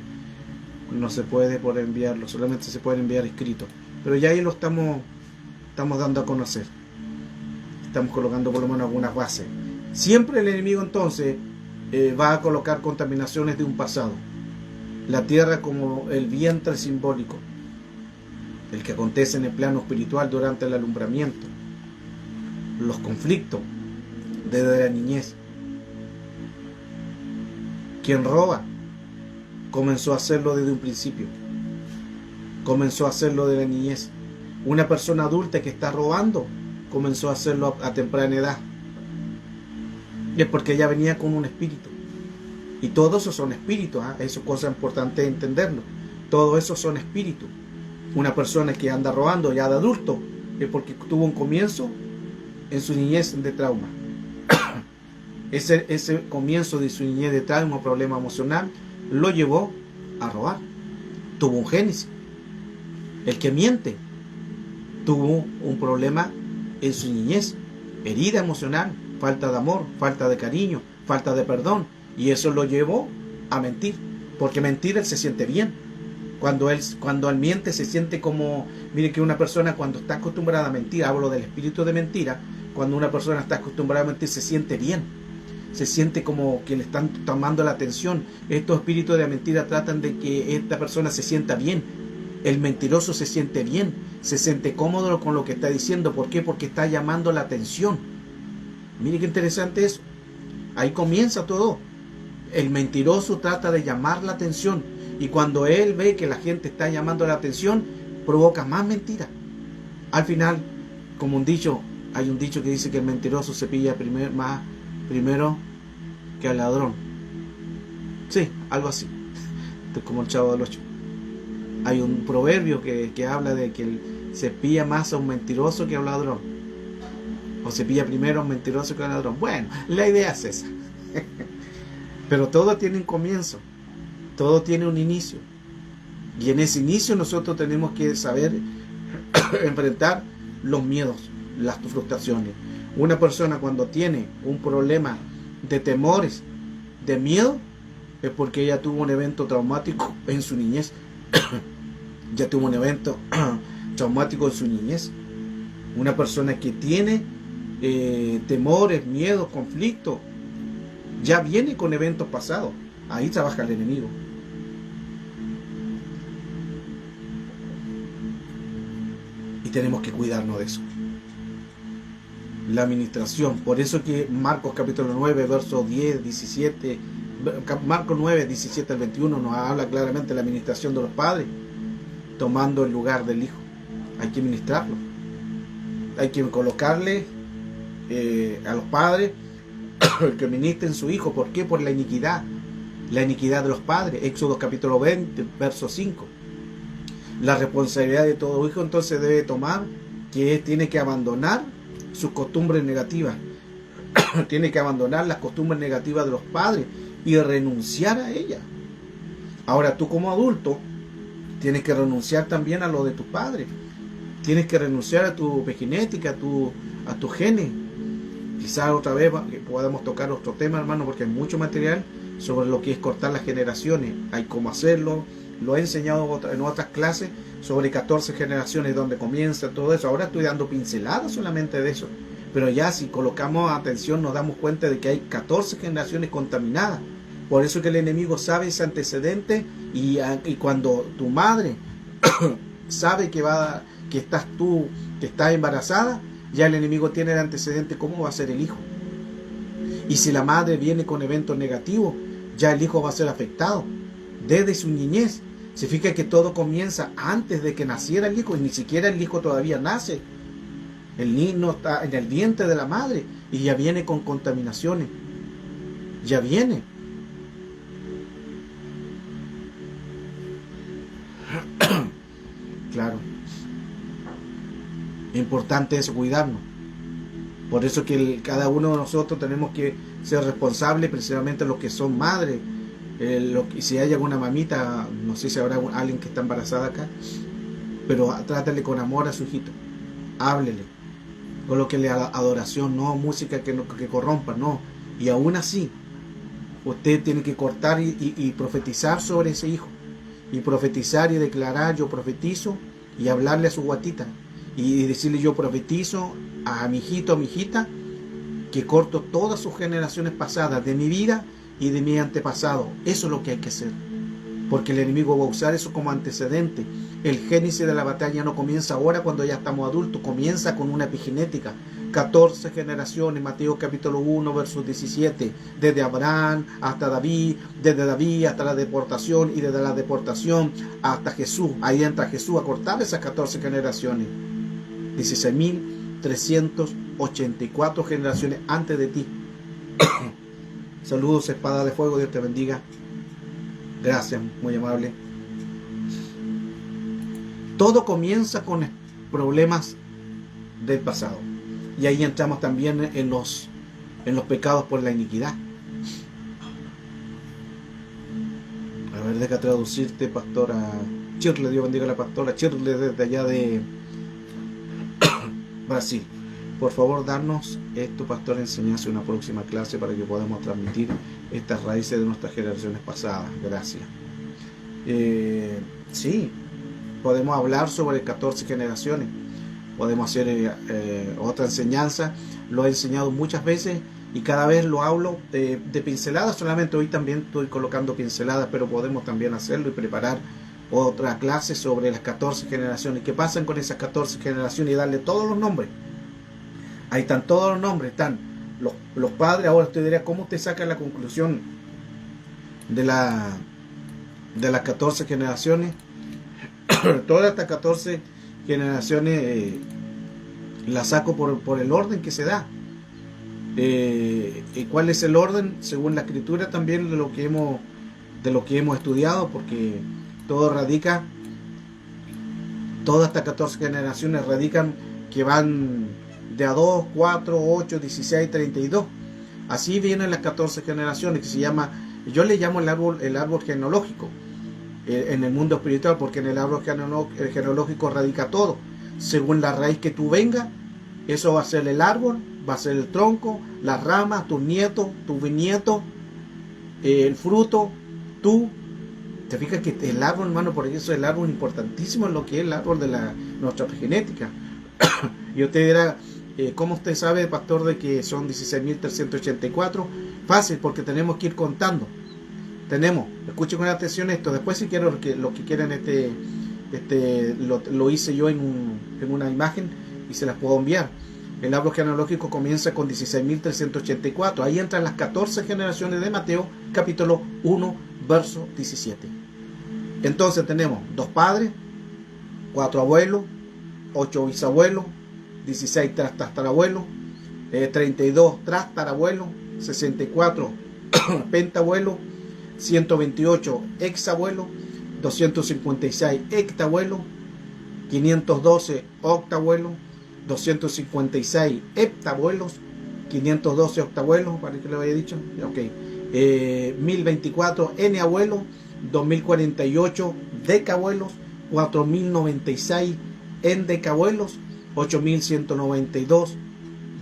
[SPEAKER 1] No se puede por enviarlo, solamente se puede enviar escrito. Pero ya ahí lo estamos dando a conocer. Estamos colocando por lo menos algunas bases. Siempre el enemigo entonces va a colocar contaminaciones de un pasado. La tierra como el vientre simbólico, el que acontece en el plano espiritual durante el alumbramiento, los conflictos desde la niñez. Quien roba comenzó a hacerlo desde un principio, comenzó a hacerlo de la niñez. Una persona adulta que está robando comenzó a hacerlo a temprana edad, y es porque ella venía con un espíritu. Y todos esos son espíritus, eso es cosa importante entenderlo. Todos esos son espíritus. Una persona que anda robando ya de adulto es porque tuvo un comienzo en su niñez de trauma. Ese comienzo de su niñez de trauma, problema emocional, lo llevó a robar. Tuvo un génesis. El que miente tuvo un problema en su niñez, herida emocional, falta de amor, falta de cariño, falta de perdón, y eso lo llevó a mentir, porque mentir él se siente bien. Cuando él miente se siente como, mire que una persona cuando está acostumbrada a mentir, hablo del espíritu de mentira, cuando una persona está acostumbrada a mentir se siente bien, se siente como que le están tomando la atención. Estos espíritus de mentira tratan de que esta persona se sienta bien. El mentiroso se siente bien, se siente cómodo con lo que está diciendo. ¿Por qué? Porque está llamando la atención. Mire qué interesante eso. Ahí comienza todo. El mentiroso trata de llamar la atención, y cuando él ve que la gente está llamando la atención, provoca más mentira. Al final, como hay un dicho que dice que el mentiroso se pilla primero que al ladrón. Sí, algo así. Esto es como el Chavo del Ocho. Hay un proverbio que habla de que se pilla más a un mentiroso que a un ladrón. O se pilla primero a un mentiroso que a un ladrón. Bueno, la idea es esa. Pero todo tiene un comienzo. Todo tiene un inicio. Y en ese inicio nosotros tenemos que saber enfrentar los miedos, las frustraciones. Una persona cuando tiene un problema de temores, de miedo, es porque ella tuvo un evento traumático en su niñez. Ya tuvo un evento traumático en su niñez. Una persona que tiene temores, miedos, conflictos, ya viene con eventos pasados. Ahí trabaja el enemigo. tenemos que cuidarnos de eso. La administración, por eso que Marcos capítulo 9, versos 10, 17, Marcos 9, 17 al 21 nos habla claramente de la administración de los padres, tomando el lugar del hijo. Hay que ministrarlo, hay que colocarle a los padres que ministren su hijo. ¿Por qué? Por la iniquidad de los padres. Éxodo capítulo 20, verso 5. La responsabilidad de todo hijo entonces debe tomar, que tiene que abandonar sus costumbres negativas, tiene que abandonar las costumbres negativas de los padres y renunciar a ellas. Ahora tú como adulto tienes que renunciar también a lo de tus padres, tienes que renunciar a tu epigenética, a tus genes. Quizás otra vez podamos tocar otro tema, hermano, porque hay mucho material sobre lo que es cortar las generaciones. Hay cómo hacerlo, lo he enseñado en otras clases sobre 14 generaciones donde comienza todo eso. Ahora estoy dando pinceladas solamente de eso, pero ya si colocamos atención nos damos cuenta de que hay 14 generaciones contaminadas. Por eso que el enemigo sabe ese antecedente, y cuando tu madre sabe que estás embarazada, ya el enemigo tiene el antecedente cómo va a ser el hijo. Y si la madre viene con eventos negativos, ya el hijo va a ser afectado desde su niñez. Se fija que todo comienza antes de que naciera el hijo, y ni siquiera el hijo todavía nace. El niño está en el vientre de la madre y ya viene con contaminaciones. Ya viene. Claro. Es importante eso, cuidarnos. Por eso que cada uno de nosotros tenemos que ser responsables, precisamente los que son madres. Si hay alguna mamita, no sé si habrá alguien que está embarazada acá, pero trátale con amor a su hijito, háblele, colóquele adoración, no música que corrompa, no. Y aún así usted tiene que cortar y profetizar sobre ese hijo, y profetizar y declarar: yo profetizo, y hablarle a su guatita y decirle: yo profetizo a mi hijito, a mi hijita, que corto todas sus generaciones pasadas de mi vida y de mi antepasado. Eso es lo que hay que hacer, porque el enemigo va a usar eso como antecedente. El génesis de la batalla no comienza ahora cuando ya estamos adultos, comienza con una epigenética. 14 generaciones, Mateo capítulo 1, versos 17, desde Abraham hasta David, desde David hasta la deportación, y desde la deportación hasta Jesús. Ahí entra Jesús a cortar esas 14 generaciones. 16.384 generaciones antes de ti. Saludos, espada de fuego, Dios te bendiga. Gracias, muy amable. Todo comienza con problemas del pasado. Y ahí entramos también en los pecados por la iniquidad. A ver, deja traducirte, pastora Chirle. Dios bendiga a la pastora Chirle desde allá de Brasil. Por favor, darnos esto, pastor, enseñarse una próxima clase para que podamos transmitir estas raíces de nuestras generaciones pasadas. Gracias. Sí, podemos hablar sobre 14 generaciones. Podemos hacer otra enseñanza. Lo he enseñado muchas veces y cada vez lo hablo de pinceladas. Solamente hoy también estoy colocando pinceladas, pero podemos también hacerlo y preparar otra clase sobre las 14 generaciones. ¿Qué pasan con esas 14 generaciones? Y darle todos los nombres. Ahí están todos los nombres, están los padres. Ahora usted dirá: ¿cómo usted saca la conclusión de las 14 generaciones? Todas estas 14 generaciones las saco por el orden que se da. ¿Cuál es el orden? Según la escritura también de lo que hemos estudiado, porque todo radica, todas estas 14 generaciones radican que van de a 2, 4, 8, 16, 32. Así vienen las 14 generaciones, que se llama, yo le llamo el árbol genealógico en el mundo espiritual, porque en el árbol genealógico radica todo. Según la raíz que tú vengas, eso va a ser el árbol, va a ser el tronco, las ramas, tus nietos, tus bisnietos, el fruto, tú. Te fijas que el árbol, hermano, por eso es el árbol importantísimo en lo que es el árbol de nuestra genética. Y usted dirá: ¿cómo usted sabe, pastor, de que son 16.384? Fácil, porque tenemos que ir contando. Escuchen con atención esto. Después, si quiero lo que quieren lo hice yo en una imagen y se las puedo enviar. El árbol genealógico comienza con 16.384. Ahí entran las 14 generaciones de Mateo, capítulo 1, verso 17. Entonces tenemos 2 padres, 4 abuelos, 8 bisabuelos, 16 tatarabuelos, 32 tatarabuelos, 64 pentabuelos, 128 exabuelos, 256 hectabuelos, 512 octabuelos, 256 heptabuelos, 512 octabuelos, para que lo haya dicho, ok, 1024 eneabuelos, 2048 decabuelos, 4096 endecabuelos, 8192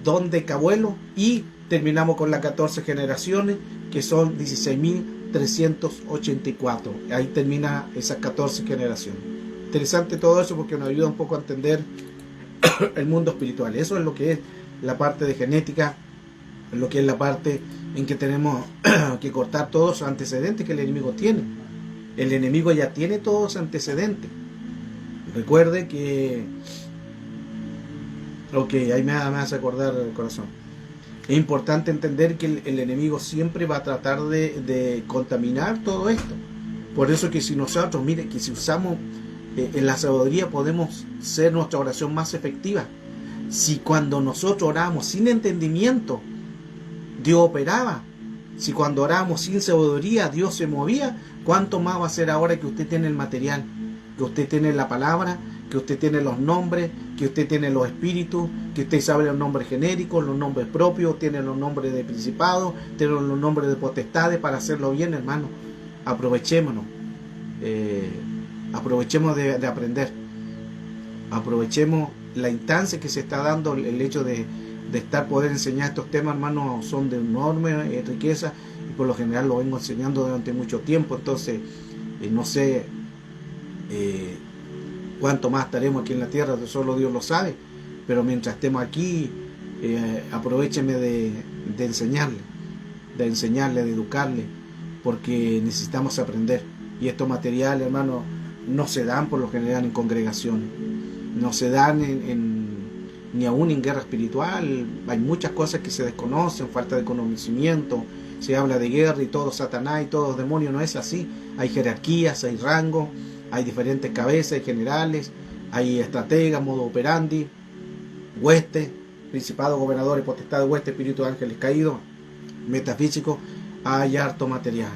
[SPEAKER 1] dondecabuelos, y terminamos con las 14 generaciones, que son 16.384. Ahí termina esas 14 generaciones. Interesante todo eso porque nos ayuda un poco a entender el mundo espiritual. Eso es lo que es la parte de genética, lo que es la parte en que tenemos que cortar todos los antecedentes que el enemigo tiene. El enemigo ya tiene todos los antecedentes. Recuerde que... Ok, ahí me hace acordar el corazón. Es importante entender que el enemigo siempre va a tratar de contaminar todo esto. Por eso que si nosotros, mire, que si usamos en la sabiduría podemos ser nuestra oración más efectiva. Si cuando nosotros oramos sin entendimiento, Dios operaba. Si cuando oramos sin sabiduría, Dios se movía, ¿cuánto más va a ser ahora que usted tiene el material? Que usted tiene la palabra, que usted tiene los nombres, que usted tiene los espíritus, que usted sabe los nombres genéricos, los nombres propios, tiene los nombres de principados, tiene los nombres de potestades para hacerlo bien, hermano. Aprovechémonos. Aprovechemos de aprender. Aprovechemos la instancia que se está dando, el hecho de poder enseñar estos temas, hermano, son de enorme riqueza y por lo general lo vengo enseñando durante mucho tiempo. Entonces, no sé cuánto más estaremos aquí en la tierra, solo Dios lo sabe, pero mientras estemos aquí, aprovecheme de enseñarle, de educarle, porque necesitamos aprender. Y estos materiales, hermano, no se dan por lo general en congregaciones, no se dan ni aún en guerra espiritual. Hay muchas cosas que se desconocen, falta de conocimiento, se habla de guerra y todo Satanás y todo demonio. No es así. Hay jerarquías, hay rangos, hay diferentes cabezas, hay generales, hay estrategas, modo operandi, huestes, principados, gobernadores, potestades, huestes, espíritus, ángeles caídos, metafísicos. Hay harto material.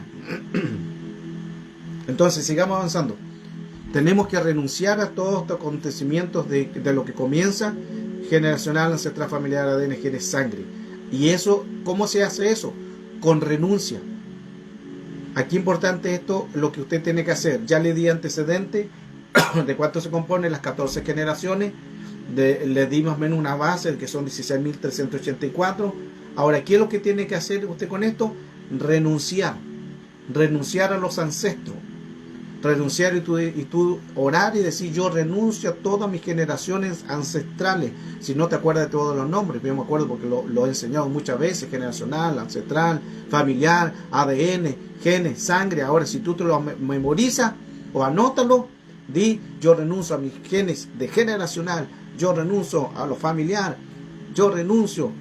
[SPEAKER 1] Entonces sigamos avanzando. Tenemos que renunciar a todos estos acontecimientos de lo que comienza generacional, ancestral, familiar, ADN, genes, sangre. Y eso, ¿cómo se hace eso? Con renuncia. Aquí importante esto, lo que usted tiene que hacer. Ya le di antecedente de cuánto se compone las 14 generaciones. Le di más o menos una base, que son 16.384. Ahora, ¿qué es lo que tiene que hacer usted con esto? Renunciar. Renunciar a los ancestros. Renunciar y tú orar y decir: yo renuncio a todas mis generaciones ancestrales. Si no te acuerdas de todos los nombres, yo me acuerdo porque lo he enseñado muchas veces: generacional, ancestral, familiar, ADN, genes, sangre. Ahora, si tú te lo memorizas o anótalo, di: yo renuncio a mis genes de generacional, yo renuncio a lo familiar, yo renuncio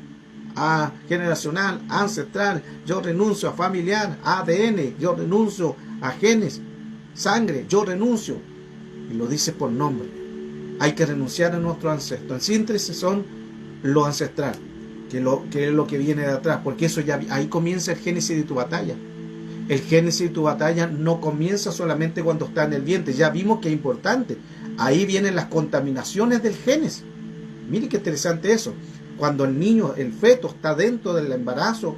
[SPEAKER 1] a generacional, ancestral, yo renuncio a familiar, ADN, yo renuncio a genes, sangre, yo renuncio. Y lo dice por nombre. Hay que renunciar a nuestros ancestros. En síntesis son lo ancestral, que es lo que viene de atrás, porque eso ya, ahí comienza el génesis de tu batalla. El génesis de tu batalla no comienza solamente cuando está en el vientre. Ya vimos que es importante. Ahí vienen las contaminaciones del génesis. Mire qué interesante eso. Cuando el niño, el feto, está dentro del embarazo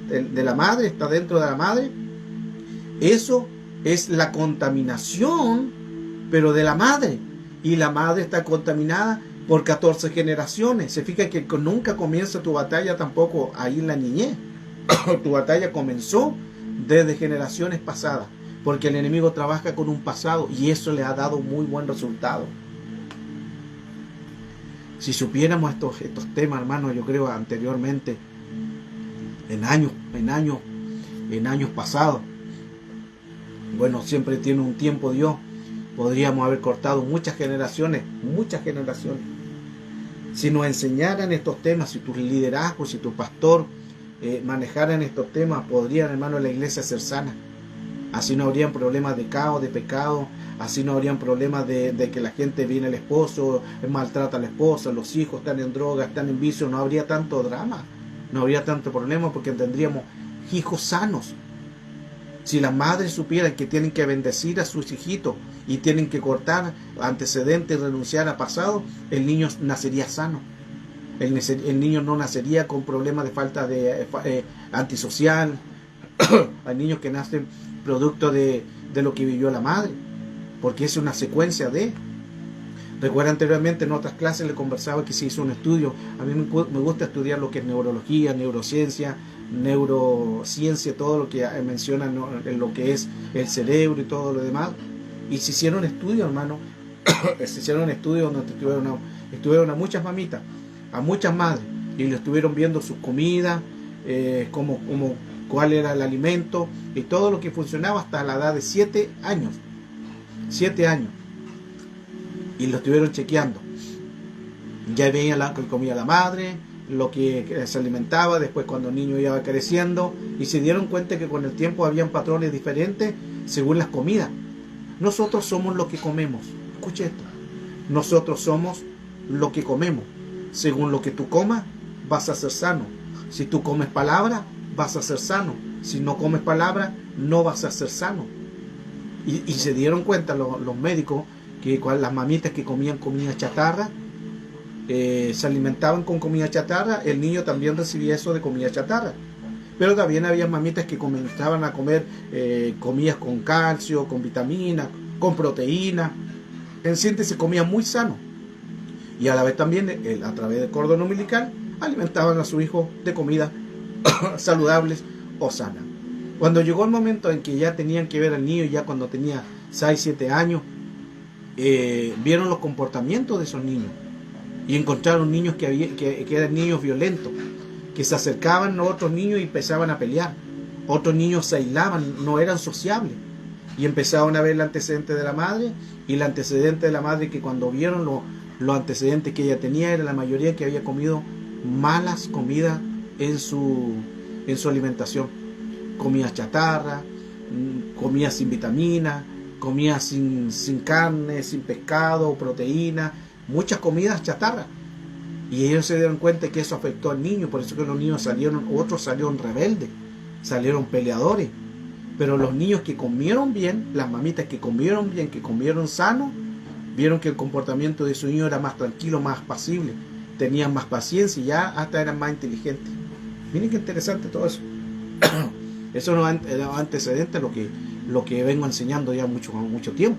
[SPEAKER 1] de la madre, está dentro de la madre, eso es la contaminación, pero de la madre. Y la madre está contaminada por 14 generaciones. Se fija que nunca comienza tu batalla tampoco ahí en la niñez. Tu batalla comenzó desde generaciones pasadas, porque el enemigo trabaja con un pasado y eso le ha dado muy buen resultado. Si supiéramos estos temas, hermano, yo creo anteriormente, en años pasados, bueno, siempre tiene un tiempo Dios, Podríamos haber cortado muchas generaciones, muchas generaciones. Si nos enseñaran estos temas, si tus liderazgos, si tu pastor manejaran estos temas, podrían, hermano, la iglesia ser sana. Así no habrían problemas de caos, de pecado. Así no habrían problemas de que la gente viene al esposo, maltrata a la esposa, los hijos están en droga, están en vicio. No habría tanto drama, no habría tanto problema, porque tendríamos hijos sanos. Si las madres supieran que tienen que bendecir a sus hijitos y tienen que cortar antecedentes y renunciar a pasado, el niño nacería sano. El niño no nacería con problemas de falta de antisocial. Hay niños que nacen producto de lo que vivió la madre, porque es una secuencia de... Recuerda, anteriormente en otras clases le conversaba que se hizo un estudio. A mí me gusta estudiar lo que es neurología, neurociencia, todo lo que menciona en lo que es el cerebro y todo lo demás. Y se hicieron estudios, hermano. Se hicieron estudios donde estuvieron a muchas mamitas, a muchas madres, y le estuvieron viendo sus comidas, cuál era el alimento y todo lo que funcionaba hasta la edad de 7 años. 7 años. Y lo estuvieron chequeando. Ya veían lo que comía la madre, lo que se alimentaba, después cuando el niño iba creciendo, y se dieron cuenta que con el tiempo habían patrones diferentes según las comidas. Nosotros somos lo que comemos. Escuche esto. Nosotros somos lo que comemos. Según lo que tú comas, vas a ser sano. Si tú comes palabra, vas a ser sano. Si no comes palabra, no vas a ser sano. Y se dieron cuenta los médicos que las mamitas que comían comida chatarra, se alimentaban con comida chatarra, el niño también recibía eso de comida chatarra. Pero también había mamitas que comenzaban a comer comidas con calcio, con vitaminas, con proteína. En síntesis, comían muy sano. Y a la vez también, a través del cordón umbilical, alimentaban a su hijo de comidas saludables o sanas. Cuando llegó el momento en que ya tenían que ver al niño, ya cuando tenía 6, 7 años, vieron los comportamientos de esos niños y encontraron niños que eran niños violentos, que se acercaban a otros niños y empezaban a pelear. Otros niños se aislaban, no eran sociables, y empezaron a ver el antecedente de la madre, y el antecedente de la madre, que cuando vieron los antecedentes que ella tenía, era la mayoría que había comido malas comidas en su alimentación. Comida chatarra, comida sin vitaminas, comida sin carne, sin pescado, proteína, muchas comidas chatarra. Y ellos se dieron cuenta que eso afectó al niño. Por eso que los niños otros salieron rebeldes, salieron peleadores. Pero los niños que comieron bien, las mamitas que comieron bien, que comieron sano, vieron que el comportamiento de su niño era más tranquilo, más apacible, tenían más paciencia y ya hasta eran más inteligentes. Miren qué interesante todo eso. Eso nos da antecedente a lo que vengo enseñando ya mucho tiempo.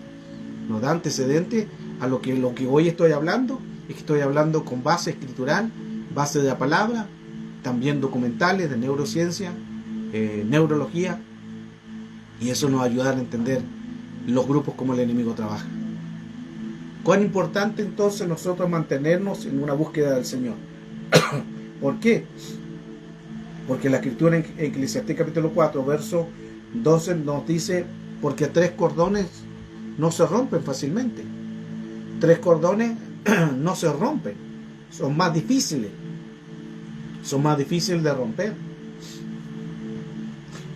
[SPEAKER 1] Nos da antecedente a lo que hoy estoy hablando. Es que estoy hablando con base escritural, base de la palabra, también documentales de neurociencia, neurología, y eso nos ayuda a entender los grupos como el enemigo trabaja. Cuán importante entonces nosotros mantenernos en una búsqueda del Señor. ¿Por qué? Porque la escritura en Eclesiastés capítulo 4, verso 12 nos dice: porque 3 cordones no se rompen fácilmente. 3 cordones no se rompen, son más difíciles de romper.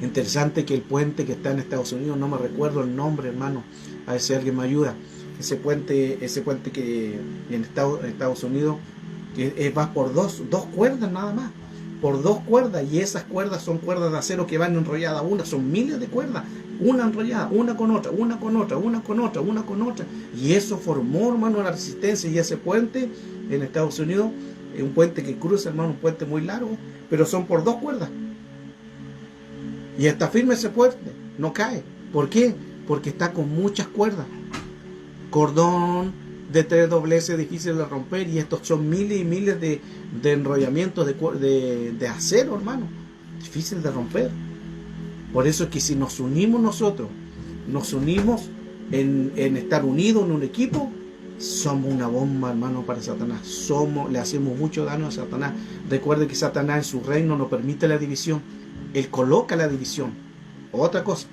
[SPEAKER 1] Interesante que el puente que está en Estados Unidos, no me recuerdo el nombre, hermano, a ver si alguien me ayuda. Ese puente que en Estados Unidos, que va por dos cuerdas nada más, por 2 cuerdas, y esas cuerdas son cuerdas de acero que van enrolladas son miles de cuerdas, una enrollada, una con otra, una con otra, una con otra, una con otra, y eso formó, hermano, la resistencia. Y ese puente en Estados Unidos es un puente que cruza, hermano, un puente muy largo, pero son por 2 cuerdas, y está firme ese puente, no cae. ¿Por qué? Porque está con muchas cuerdas. Cordón de 3 dobleces difícil de romper, y estos son miles y miles de enrollamientos de acero, hermano, difícil de romper. Por eso es que si nos unimos nosotros, nos unimos en estar unidos en un equipo, somos una bomba, hermano, para Satanás. Le hacemos mucho daño a Satanás. Recuerde que Satanás en su reino no permite la división. Él coloca la división. Otra cosa,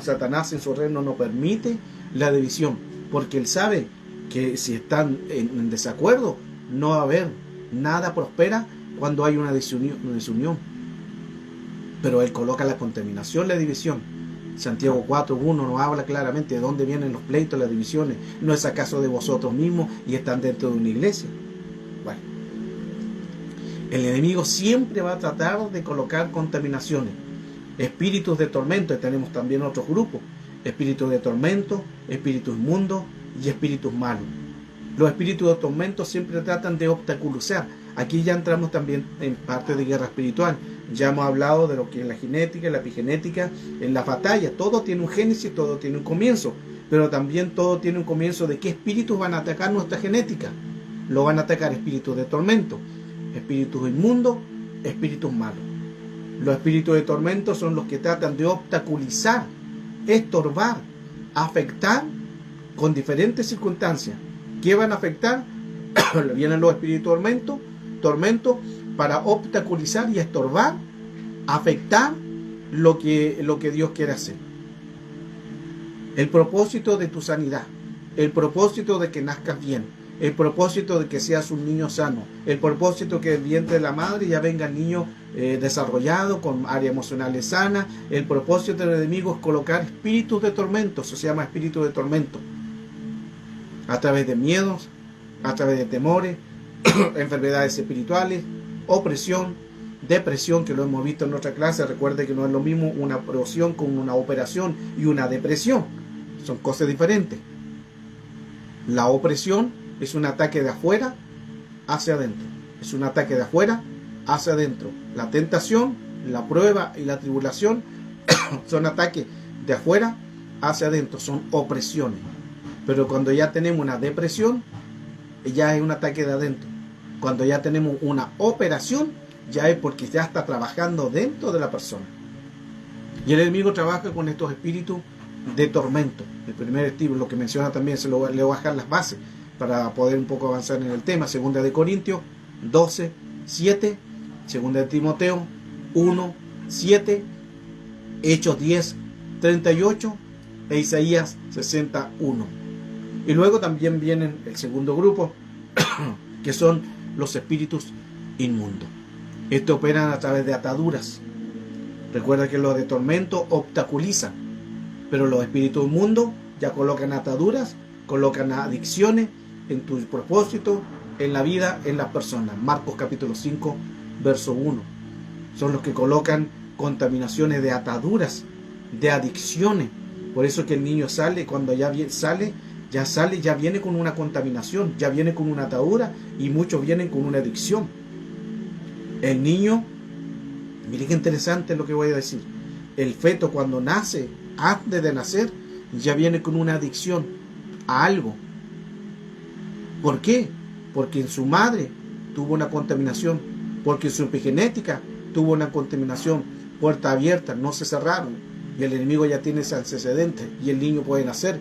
[SPEAKER 1] Satanás en su reino no permite la división, porque Él sabe que si están en desacuerdo, no va a haber nada prospera cuando hay una desunión. Pero Él coloca la contaminación, la división. Santiago 4:1 nos habla claramente de dónde vienen los pleitos, las divisiones. ¿No es acaso de vosotros mismos y están dentro de una iglesia? Bueno, el enemigo siempre va a tratar de colocar contaminaciones, espíritus de tormento. Y tenemos también otros grupos: espíritus de tormento, espíritus inmundos y espíritus malos. Los espíritus de tormento siempre tratan de obstaculizar. Aquí ya entramos también en parte de guerra espiritual. Ya hemos hablado de lo que es la genética, la epigenética, en la batalla. Todo tiene un génesis, todo tiene un comienzo. Pero también todo tiene un comienzo de qué espíritus van a atacar nuestra genética. Lo van a atacar espíritus de tormento, espíritus inmundos, espíritus malos. Los espíritus de tormento son los que tratan de obstaculizar, estorbar, afectar con diferentes circunstancias. ¿Qué van a afectar? Vienen los espíritus de tormento para obstaculizar y estorbar, afectar lo que Dios quiere hacer. El propósito de tu sanidad, el propósito de que nazcas bien, el propósito de que seas un niño sano, el propósito que del vientre de la madre ya venga el niño desarrollado, con áreas emocionales sanas. El propósito del enemigo es colocar espíritus de tormento, eso se llama espíritu de tormento, a través de miedos, a través de temores, enfermedades espirituales, opresión, depresión, que lo hemos visto en otra clase. Recuerde que no es lo mismo una operación con una operación y una depresión, son cosas diferentes. La opresión es un ataque de afuera hacia adentro, es un ataque de afuera hacia adentro. La tentación, la prueba y la tribulación son ataques de afuera hacia adentro, son opresiones. Pero cuando ya tenemos una depresión, ya es un ataque de adentro. Cuando ya tenemos una operación, ya es porque ya está trabajando dentro de la persona. Y el enemigo trabaja con estos espíritus de tormento. El primer estilo, lo que menciona también, le voy a bajar las bases para poder un poco avanzar en el tema. Segunda de Corintios 12:7, segunda de Timoteo 1:7, Hechos 10:38 e Isaías 61. Y luego también vienen el segundo grupo, que son los espíritus inmundos. Estos operan a través de ataduras. Recuerda que los de tormento obstaculizan, pero los espíritus inmundos ya colocan ataduras, colocan adicciones en tu propósito, en la vida, en las personas. Marcos capítulo 5, verso 1. Son los que colocan contaminaciones de ataduras, de adicciones. Por eso que el niño sale, cuando ya viene con una contaminación, ya viene con una atadura, y muchos vienen con una adicción. El niño, mire qué interesante lo que voy a decir, el feto cuando nace, antes de nacer, ya viene con una adicción a algo. ¿Por qué? Porque en su madre tuvo una contaminación, porque en su epigenética tuvo una contaminación, puerta abierta, no se cerraron, y el enemigo ya tiene ese antecedente, y el niño puede nacer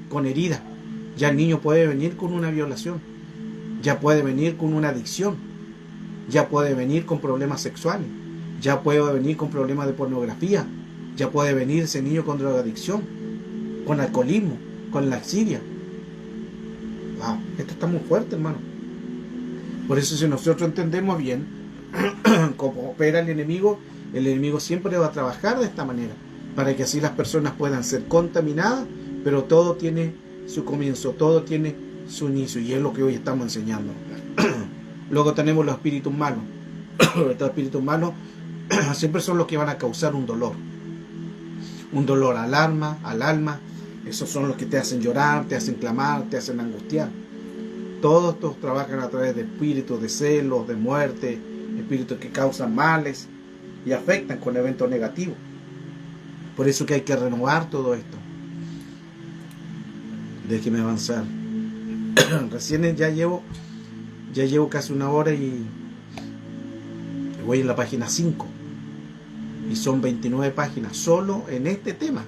[SPEAKER 1] con heridas. Ya el niño puede venir con una violación, ya puede venir con una adicción, ya puede venir con problemas sexuales, ya puede venir con problemas de pornografía, ya puede venir ese niño con drogadicción, con alcoholismo, con laxidia. Wow, esto está muy fuerte, hermano. Por eso, si nosotros entendemos bien cómo opera el enemigo siempre va a trabajar de esta manera, para que así las personas puedan ser contaminadas, pero todo tiene su comienzo, todo tiene su inicio, y es lo que hoy estamos enseñando. Luego tenemos los espíritus malos. Estos espíritus malos siempre son los que van a causar un dolor al alma. Esos son los que te hacen llorar, te hacen clamar, te hacen angustiar. Todos estos trabajan a través de espíritus de celos, de muerte, espíritus que causan males y afectan con eventos negativos. Por eso que hay que renovar todo esto. Déjeme avanzar. Recién ya llevo casi una hora y voy en la página 5. Y son 29 páginas solo en este tema.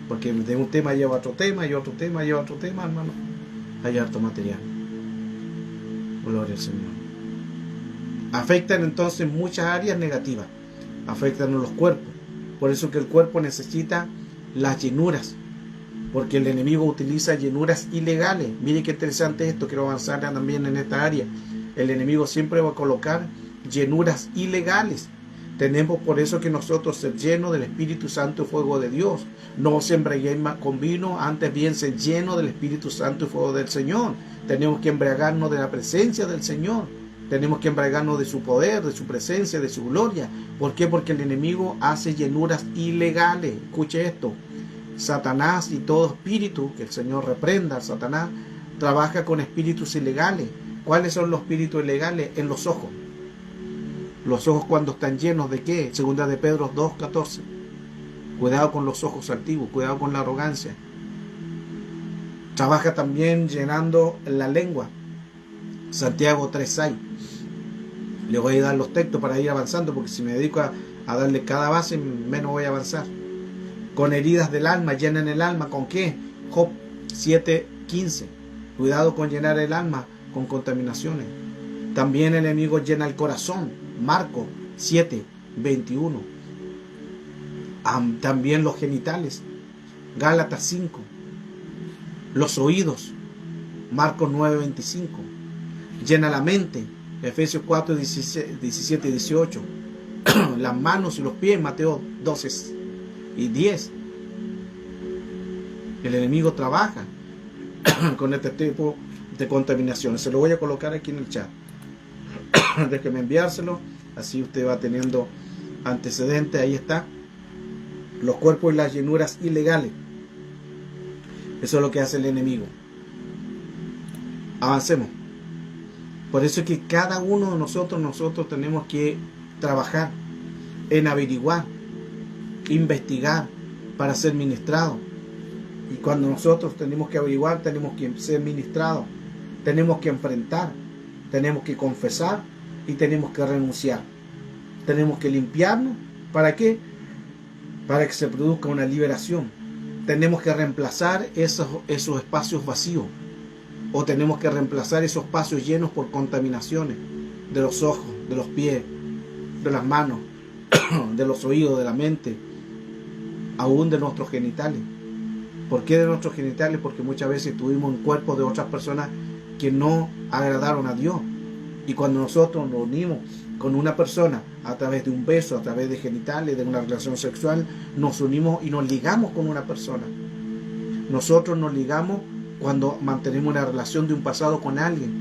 [SPEAKER 1] Porque de un tema lleva otro tema, y otro tema lleva otro tema, hermano. Hay harto material. Gloria al Señor. Afectan entonces muchas áreas negativas. Afectan a los cuerpos. Por eso que el cuerpo necesita las llenuras, porque el enemigo utiliza llenuras ilegales. Mire qué interesante esto, quiero avanzar también en esta área. El enemigo siempre va a colocar llenuras ilegales. Tenemos por eso que nosotros ser llenos del Espíritu Santo y fuego de Dios. No se embriaguen con vino, antes bien ser llenos del Espíritu Santo y fuego del Señor. Tenemos que embriagarnos de la presencia del Señor. Tenemos que embriagarnos de su poder, de su presencia, de su gloria. ¿Por qué? Porque el enemigo hace llenuras ilegales. Escuche esto. Satanás y todo espíritu, que el Señor reprenda a Satanás, trabaja con espíritus ilegales. ¿Cuáles son los espíritus ilegales? En los ojos. Los ojos cuando están llenos de ¿qué? Segunda de Pedro 2:14. Cuidado con los ojos altivos, cuidado con la arrogancia. Trabaja también llenando la lengua. Santiago 3:6. Le voy a dar los textos para ir avanzando, porque si me dedico a darle cada base, menos voy a avanzar. Con heridas del alma, llenan el alma. ¿Con qué? Job 7:15. Cuidado con llenar el alma con contaminaciones. También el enemigo llena el corazón. Marcos 7:21. También los genitales. Gálatas 5. Los oídos. Marcos 9:25. Llena la mente. Efesios 4:17 y 18. Las manos y los pies. Mateo 12 y 10. El enemigo trabaja con este tipo de contaminaciones. Se lo voy a colocar aquí en el chat. Déjeme enviárselo, así usted va teniendo antecedentes. Ahí está. Los cuerpos y las llenuras ilegales. Eso es lo que hace el enemigo. Avancemos. Por eso es que cada uno de nosotros tenemos que trabajar en averiguar, investigar para ser ministrados. Y cuando nosotros tenemos que averiguar, tenemos que ser ministrados, tenemos que enfrentar, tenemos que confesar y tenemos que renunciar. Tenemos que limpiarnos. ¿Para qué? Para que se produzca una liberación. Tenemos que reemplazar esos espacios vacíos, o tenemos que reemplazar esos espacios llenos por contaminaciones de los ojos, de los pies, de las manos, de los oídos, de la mente, aún de nuestros genitales. ¿Por qué de nuestros genitales? Porque muchas veces estuvimos en cuerpos de otras personas que no agradaron a Dios. Y cuando nosotros nos unimos con una persona a través de un beso, a través de genitales, de una relación sexual, nos unimos y nos ligamos con una persona. Nosotros nos ligamos cuando mantenemos una relación de un pasado con alguien.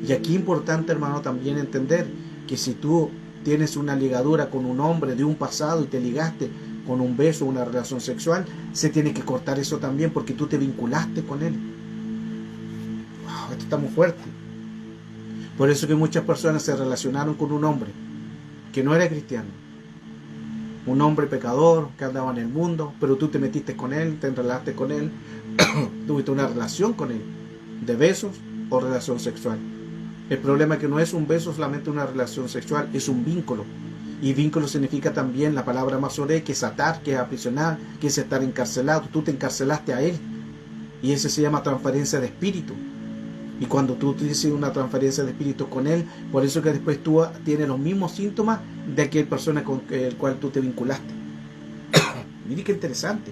[SPEAKER 1] Y aquí es importante, hermano, también entender que si tú tienes una ligadura con un hombre de un pasado y te ligaste con un beso, una relación sexual, se tiene que cortar eso también, porque tú te vinculaste con él. Wow, esto está muy fuerte. Por eso que muchas personas se relacionaron con un hombre que no era cristiano, un hombre pecador que andaba en el mundo, pero tú te metiste con él, te enrelaste con él, tuviste una relación con él, de besos o relación sexual. El problema es que no es un beso solamente una relación sexual, es un vínculo. Y vínculo significa también la palabra masoré, que es atar, que es aprisionar, que es estar encarcelado. Tú te encarcelaste a él. Y eso se llama transferencia de espíritu. Y cuando tú tienes una transferencia de espíritu con él, por eso que después tú tienes los mismos síntomas de aquella persona con el cual tú te vinculaste. Mire qué interesante.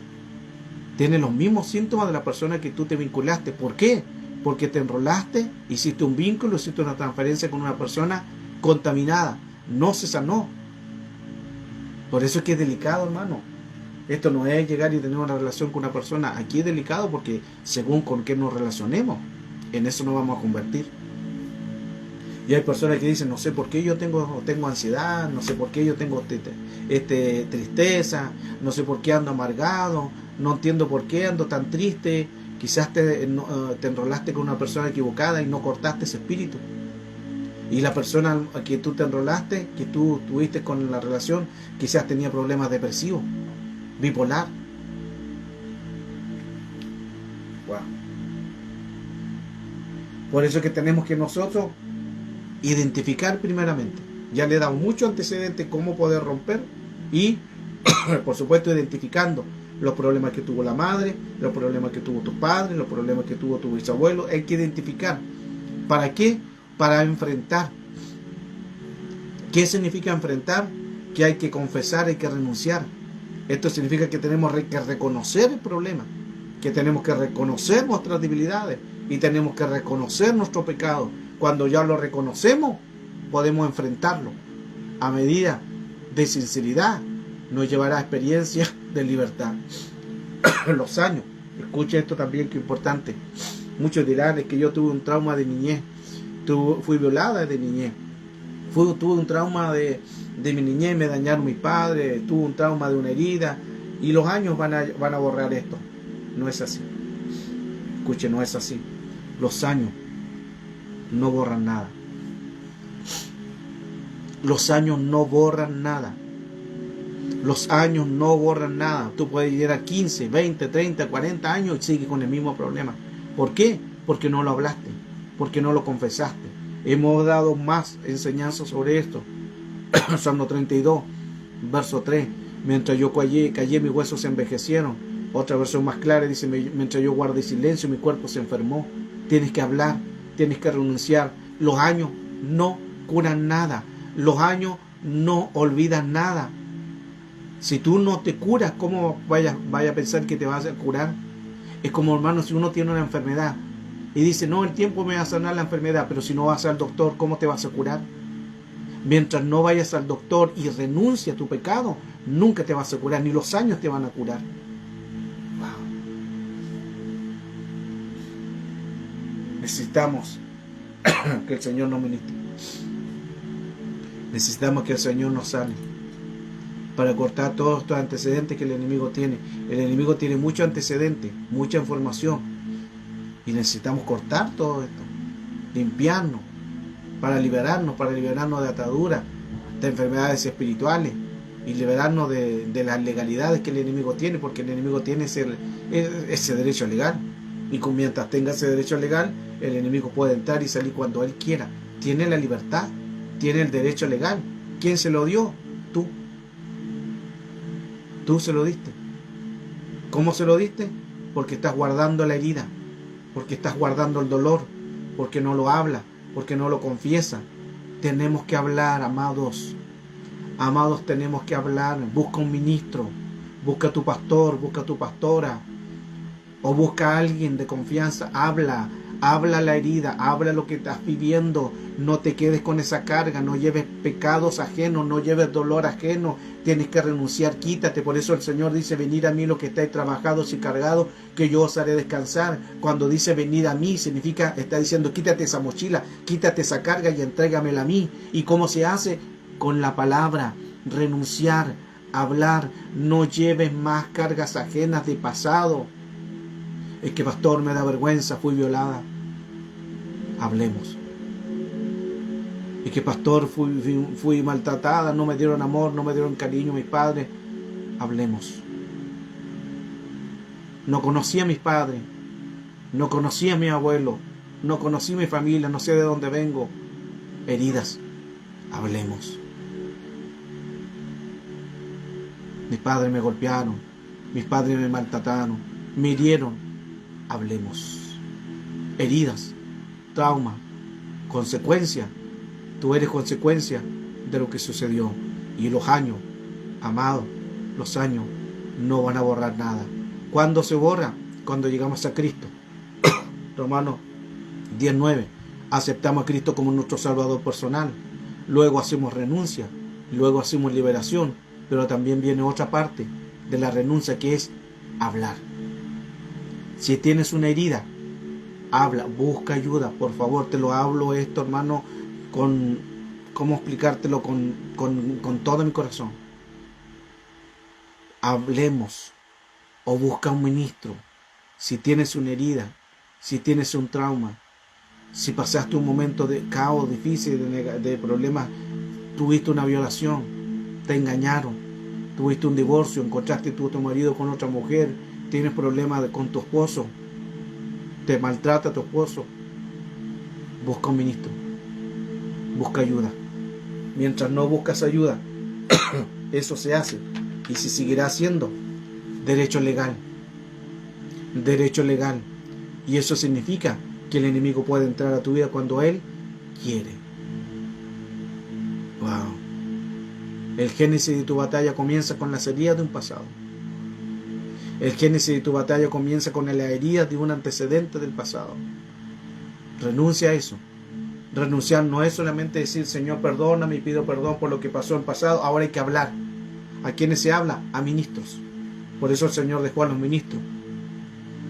[SPEAKER 1] Tienes los mismos síntomas de la persona que tú te vinculaste. ¿Por qué? Porque te enrolaste, hiciste un vínculo, hiciste una transferencia con una persona contaminada. No se sanó. Por eso es que es delicado, hermano. Esto no es llegar y tener una relación con una persona. Aquí es delicado porque según con qué nos relacionemos, en eso nos vamos a convertir. Y hay personas que dicen, no sé por qué yo tengo ansiedad, no sé por qué yo tengo tristeza, no sé por qué ando amargado, no entiendo por qué ando tan triste. Quizás te enrolaste con una persona equivocada y no cortaste ese espíritu. Y la persona a que tú te enrolaste, que tú tuviste con la relación, quizás tenía problemas depresivos, bipolar. Wow. Por eso es que tenemos que nosotros identificar primeramente. Ya le he dado mucho antecedente cómo poder romper y, por supuesto, identificando los problemas que tuvo la madre, los problemas que tuvo tu padre, los problemas que tuvo tu bisabuelo. Hay que identificar. ¿Para qué? Para enfrentar. ¿Qué significa enfrentar? Que hay que confesar, hay que renunciar. Esto significa que tenemos que reconocer el problema. que tenemos que reconocer nuestras debilidades y tenemos que reconocer nuestro pecado. Cuando ya lo reconocemos, podemos enfrentarlo. A medida de sinceridad, nos llevará a experiencias de libertad. Los años, escucha esto también que es importante. Muchos dirán, es que yo tuve un trauma de niñez, fui violada de niñez, tuve un trauma de mi niñez, me dañaron mis padres, tuve un trauma de una herida, y los años van a borrar esto. No es así. Escuche, no es así. Los años no borran nada. Los años no borran nada. Los años no borran nada. Tú puedes llegar a 15, 20, 30, 40 años y sigues con el mismo problema. ¿Por qué? Porque no lo hablaste, porque no lo confesaste. Hemos dado más enseñanzas sobre esto. Salmo 32, verso 3. Mientras yo callé, mis huesos se envejecieron. Otra versión más clara dice, mientras yo guardé silencio, mi cuerpo se enfermó. Tienes que hablar, tienes que renunciar. Los años no curan nada. Los años no olvidan nada. Si tú no te curas, ¿cómo vaya a pensar que te vas a curar? Es como, hermano, si uno tiene una enfermedad y dice, no, el tiempo me va a sanar la enfermedad, pero si no vas al doctor, ¿cómo te vas a curar? Mientras no vayas al doctor y renuncias a tu pecado, nunca te vas a curar, ni los años te van a curar. Wow. Necesitamos que el Señor nos ministre. Necesitamos que el Señor nos sane para cortar todos estos antecedentes que el enemigo tiene. El enemigo tiene mucho antecedente, mucha información, y necesitamos cortar todo esto, limpiarnos, para liberarnos de ataduras, de enfermedades espirituales, y liberarnos de las legalidades que el enemigo tiene, porque el enemigo tiene ese derecho legal, y mientras tenga ese derecho legal, el enemigo puede entrar y salir cuando él quiera. Tiene la libertad, tiene el derecho legal. ¿Quién se lo dio? Tú. Tú se lo diste. ¿Cómo se lo diste? Porque estás guardando la herida, porque estás guardando el dolor, porque no lo hablas, porque no lo confiesas. Tenemos que hablar, amados. Amados, tenemos que hablar. Busca un ministro, busca a tu pastor, busca a tu pastora, o busca a alguien de confianza. Habla la herida, habla lo que estás viviendo. No te quedes con esa carga, no lleves pecados ajenos, no lleves dolor ajeno. Tienes que renunciar, quítate. Por eso el Señor dice, venid a mí los que estáis trabajados y cargados, que yo os haré descansar. Cuando dice venid a mí, significa, está diciendo, quítate esa mochila, quítate esa carga y entrégamela a mí. ¿Y cómo se hace? Con la palabra, renunciar, hablar. No lleves más cargas ajenas de pasado. Es que, pastor, me da vergüenza, fui violada. Hablemos. Es que, pastor, fui maltratada, no me dieron amor, no me dieron cariño mis padres. Hablemos. No conocí a mis padres, no conocí a mi abuelo, no conocí a mi familia, no sé de dónde vengo. Heridas. Hablemos. Mis padres me golpearon, mis padres me maltrataron, me hirieron. Hablemos. Heridas, trauma, consecuencia. Tú eres consecuencia de lo que sucedió. Y los años, amado, los años no van a borrar nada. ¿Cuándo se borra? Cuando llegamos a Cristo. Romanos 10:9. Aceptamos a Cristo como nuestro Salvador personal. Luego hacemos renuncia. Luego hacemos liberación. Pero también viene otra parte de la renuncia, que es hablar. Si tienes una herida, habla, busca ayuda. Por favor, te lo hablo esto, hermano, ¿cómo explicártelo? Con todo mi corazón. Hablemos, o busca un ministro. Si tienes una herida, si tienes un trauma, si pasaste un momento de caos difícil, de problemas, tuviste una violación, te engañaron, tuviste un divorcio, encontraste tu marido con otra mujer, tienes problemas con tu esposo, te maltrata tu esposo, busca un ministro, busca ayuda. Mientras no buscas ayuda, eso se hace, y se seguirá haciendo. Derecho legal, y eso significa que el enemigo puede entrar a tu vida cuando él quiere. Wow. El génesis de tu batalla comienza con las heridas de un pasado. El génesis de tu batalla comienza con la herida de un antecedente del pasado. Renuncia a eso. Renunciar no es solamente decir, Señor, perdóname y pido perdón por lo que pasó en pasado. Ahora hay que hablar. ¿A quiénes se habla? A ministros. Por eso el Señor dejó a los ministros.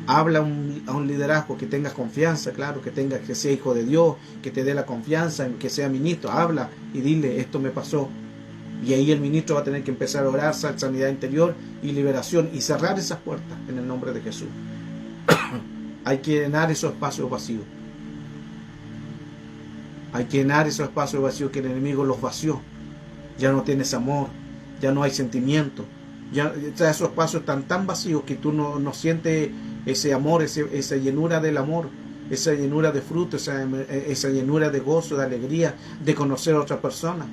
[SPEAKER 1] Habla a un liderazgo que tengas confianza, claro, que sea hijo de Dios, que te dé la confianza, que sea ministro. Habla y dile, esto me pasó. Y ahí el ministro va a tener que empezar a orar sanidad interior y liberación y cerrar esas puertas en el nombre de Jesús. Hay que llenar esos espacios vacíos. Hay que llenar esos espacios vacíos que el enemigo los vació. Ya no tienes amor, ya no hay sentimiento. Ya esos espacios están tan vacíos que tú no sientes ese amor, esa llenura del amor, esa llenura de fruto, esa llenura de gozo, de alegría, de conocer a otra persona.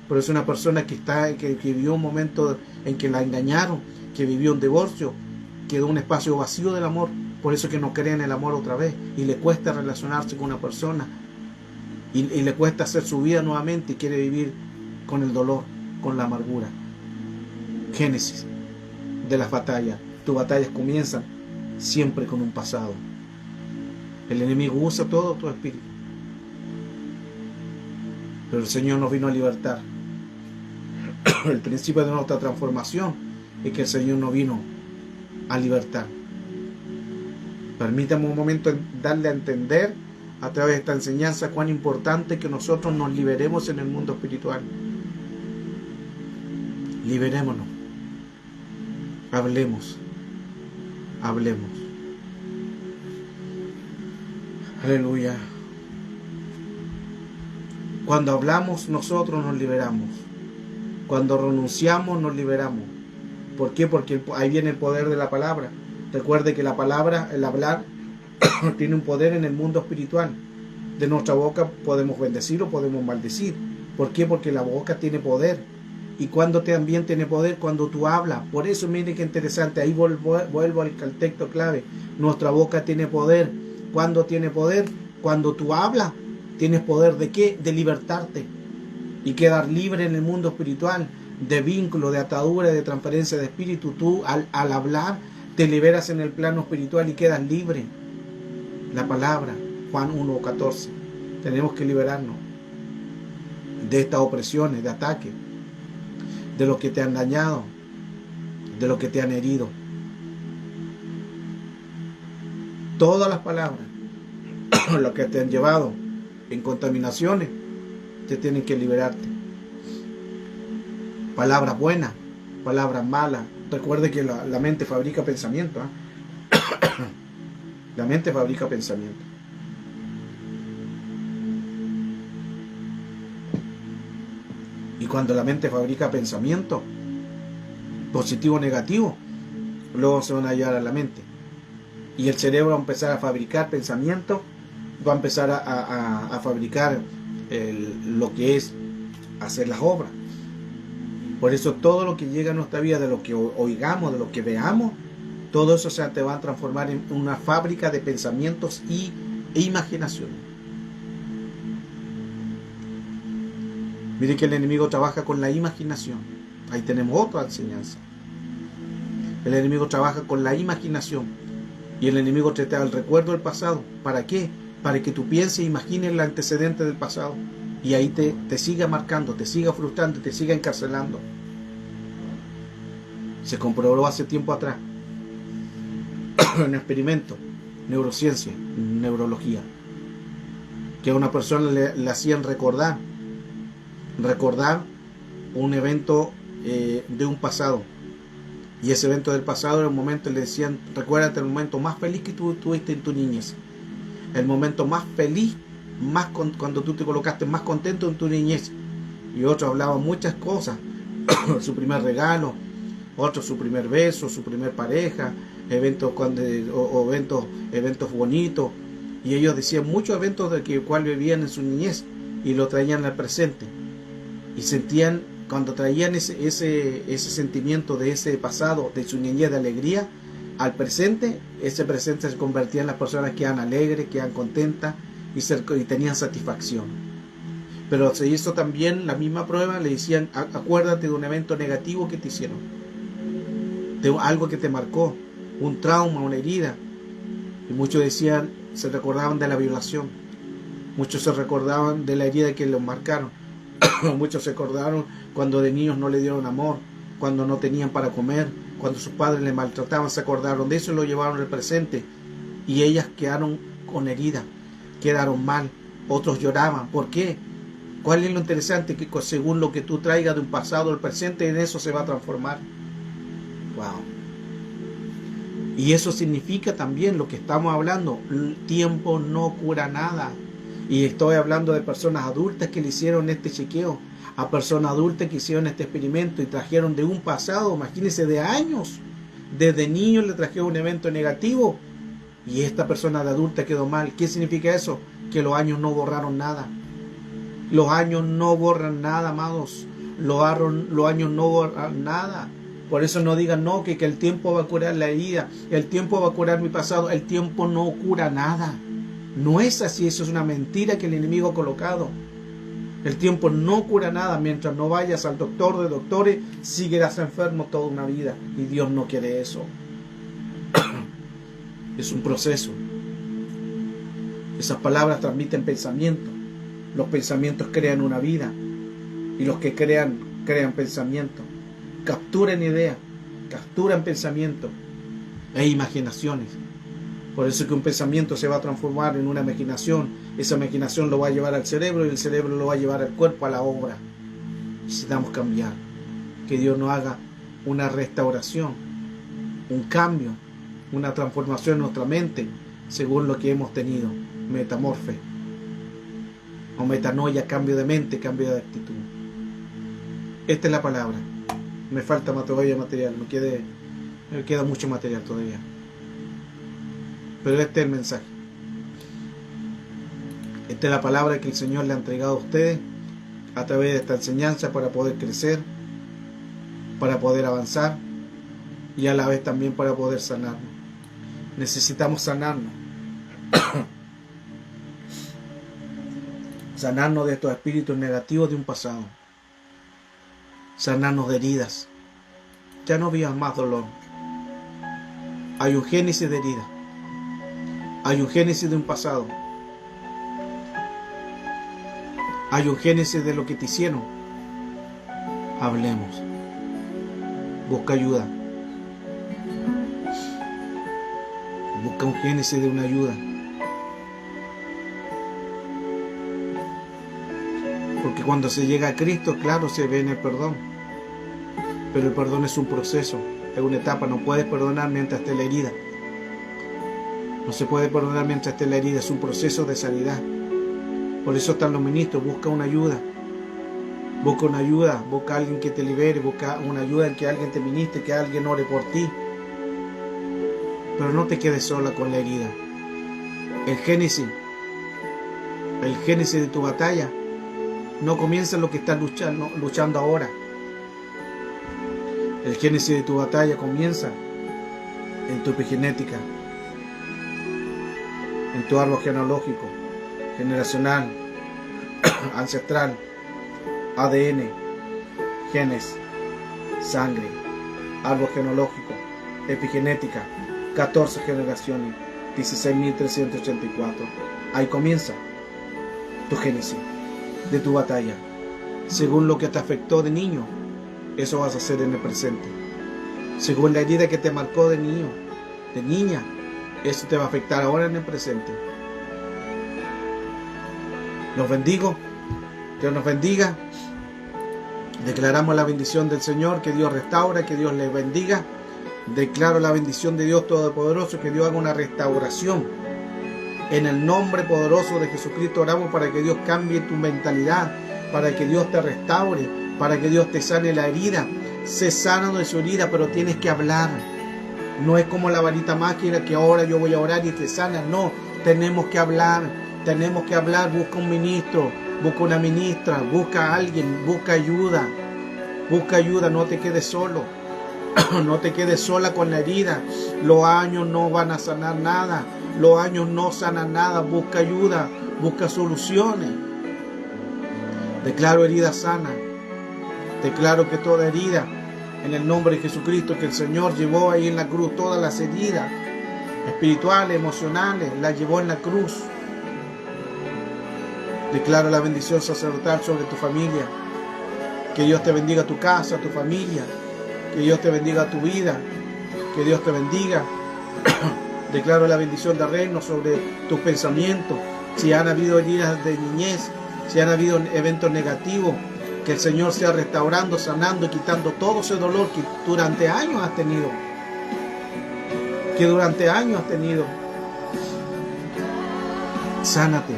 [SPEAKER 1] Pero es una persona que vivió un momento en que la engañaron, que vivió un divorcio, quedó un espacio vacío del amor. Por eso que no cree en el amor otra vez y le cuesta relacionarse con una persona y le cuesta hacer su vida nuevamente y quiere vivir con el dolor, con la amargura. Génesis de las batallas. Tus batallas comienzan siempre con un pasado. El enemigo usa todo tu espíritu, pero el Señor nos vino a libertar. El principio de nuestra transformación es que el Señor nos vino a libertar. Permítame un momento darle a entender a través de esta enseñanza cuán importante es que nosotros nos liberemos en el mundo espiritual. Liberémonos. Hablemos. Aleluya. Cuando hablamos, nosotros nos liberamos. Cuando renunciamos, nos liberamos. ¿Por qué? Porque ahí viene el poder de la palabra. Recuerde que la palabra, el hablar, tiene un poder en el mundo espiritual. De nuestra boca podemos bendecir o podemos maldecir. ¿Por qué? Porque la boca tiene poder. Y cuando también tiene poder, cuando tú hablas. Por eso, mire qué interesante. Ahí vuelvo al texto clave. Nuestra boca tiene poder. ¿Cuándo tiene poder? Cuando tú hablas. ¿Tienes poder de qué? De libertarte. Y quedar libre en el mundo espiritual. De vínculo, de atadura, de transferencia de espíritu. Tú al hablar te liberas en el plano espiritual y quedas libre. La palabra, Juan 1:14. Tenemos que liberarnos de estas opresiones, de ataques, de los que te han dañado, de los que te han herido. Todas las palabras, los que te han llevado en contaminaciones, te tienen que liberarte. Palabras buenas, palabras malas. Recuerde que la mente fabrica pensamiento. La mente fabrica pensamiento. Y cuando la mente fabrica pensamiento, positivo o negativo, luego se van a llevar a la mente. Y el cerebro va a empezar a fabricar pensamientos, va a empezar a fabricar lo que es hacer las obras. Por eso todo lo que llega a nuestra vida, de lo que oigamos, de lo que veamos, todo eso te va a transformar en una fábrica de pensamientos e imaginaciones. Mire que el enemigo trabaja con la imaginación. Ahí tenemos otra enseñanza. El enemigo trabaja con la imaginación. Y el enemigo te da el recuerdo del pasado. ¿Para qué? Para que tú pienses e imagines el antecedente del pasado. Y ahí te siga marcando, te siga frustrando, te siga encarcelando. Se comprobó hace tiempo atrás. En un experimento, neurociencia, neurología. Que a una persona le hacían recordar un evento de un pasado, y ese evento del pasado era un momento, le decían, recuérdate el momento más feliz que tú tuviste en tu niñez, el momento más feliz, cuando tú te colocaste más contento en tu niñez. Y otros hablaban muchas cosas, su primer regalo, otro su primer beso, su primer pareja, eventos bonitos, y ellos decían muchos eventos de que cual vivían en su niñez y lo traían al presente. Y sentían, cuando traían ese sentimiento de ese pasado, de su niñez de alegría, al presente, ese presente se convertía en las personas que eran alegres, que eran contentas y tenían satisfacción. Pero se hizo también la misma prueba, le decían, acuérdate de un evento negativo que te hicieron, de algo que te marcó, un trauma, una herida. Y muchos decían, se recordaban de la violación. Muchos se recordaban de la herida que los marcaron. Muchos se acordaron cuando de niños no le dieron amor, cuando no tenían para comer, cuando sus padres les maltrataban, se acordaron de eso y lo llevaron al presente. Y ellas quedaron con herida, quedaron mal. Otros lloraban. ¿Por qué? ¿Cuál es lo interesante? Que según lo que tú traigas de un pasado al presente, en eso se va a transformar. Wow. Y eso significa también lo que estamos hablando. El tiempo no cura nada. Y estoy hablando de personas adultas que le hicieron este chequeo, a personas adultas que hicieron este experimento y trajeron de un pasado, imagínense, de años. Desde niños le trajeron un evento negativo y esta persona de adulta quedó mal. ¿Qué significa eso? Que los años no borraron nada. Los años no borran nada, amados. Los años no borran nada. Por eso no digan no, que el tiempo va a curar la herida, el tiempo va a curar mi pasado. El tiempo no cura nada. No es así, eso es una mentira que el enemigo ha colocado. El tiempo no cura nada. Mientras no vayas al doctor de doctores, seguirás enfermo toda una vida. Y Dios no quiere eso. Es un proceso. Esas palabras transmiten pensamiento. Los pensamientos crean una vida. Y los que crean pensamiento. Capturan ideas, capturan pensamientos e imaginaciones. Por eso es que un pensamiento se va a transformar en una imaginación. Esa imaginación lo va a llevar al cerebro y el cerebro lo va a llevar al cuerpo, a la obra. Necesitamos cambiar. Que Dios nos haga una restauración, un cambio, una transformación en nuestra mente según lo que hemos tenido. Metamorfe o metanoia, cambio de mente, cambio de actitud. Esta es la palabra. Me falta todavía material, me queda mucho material todavía. Pero este es el mensaje. Esta es la palabra que el Señor le ha entregado a ustedes a través de esta enseñanza para poder crecer, para poder avanzar y a la vez también para poder sanarnos. Necesitamos sanarnos. Sanarnos de estos espíritus negativos de un pasado. Sanarnos de heridas. Ya no vivas más dolor. Hay un génesis de heridas. Hay un génesis de un pasado. Hay un génesis de lo que te hicieron. Hablemos. Busca ayuda. Busca un génesis de una ayuda. Porque cuando se llega a Cristo, claro, se ve en el perdón. Pero el perdón es un proceso, es una etapa. No puedes perdonar mientras esté la herida. No se puede perdonar mientras esté la herida. Es un proceso de sanidad. Por eso están los ministros. Busca una ayuda. Busca una ayuda. Busca a alguien que te libere. Busca una ayuda en que alguien te ministre, que alguien ore por ti. Pero no te quedes sola con la herida. El génesis de tu batalla no comienza en lo que estás luchando ahora. El génesis de tu batalla comienza en tu epigenética, en tu árbol genealógico, generacional, ancestral, ADN, genes, sangre, árbol genealógico, epigenética, 14 generaciones, 16.384. Ahí comienza tu génesis de tu batalla. Según lo que te afectó de niño, eso vas a hacer en el presente. Según la herida que te marcó de niño, de niña, eso te va a afectar ahora en el presente. Los bendigo. Dios nos bendiga. Declaramos la bendición del Señor, que Dios restaura, que Dios les bendiga. Declaro la bendición de Dios Todopoderoso, que Dios haga una restauración. En el nombre poderoso de Jesucristo oramos para que Dios cambie tu mentalidad, para que Dios te restaure, para que Dios te sane la herida. Sé sano de su herida, pero tienes que hablar. No es como la varita mágica que ahora yo voy a orar y te sana. No, tenemos que hablar. Tenemos que hablar. Busca un ministro, busca una ministra, busca a alguien, busca ayuda. Busca ayuda, no te quedes solo. No te quedes sola con la herida. Los años no van a sanar nada. Los años no sanan nada. Busca ayuda, busca soluciones. Declaro herida sana. Declaro que toda herida en el nombre de Jesucristo, que el Señor llevó ahí en la cruz todas las heridas espirituales, emocionales, las llevó en la cruz. Declaro la bendición sacerdotal sobre tu familia. Que Dios te bendiga tu casa, tu familia. Que Dios te bendiga tu vida. Que Dios te bendiga. Declaro la bendición del reino sobre tus pensamientos. Si han habido heridas de niñez, si han habido eventos negativos, que el Señor sea restaurando, sanando y quitando todo ese dolor que durante años has tenido. Que durante años has tenido. Sánate.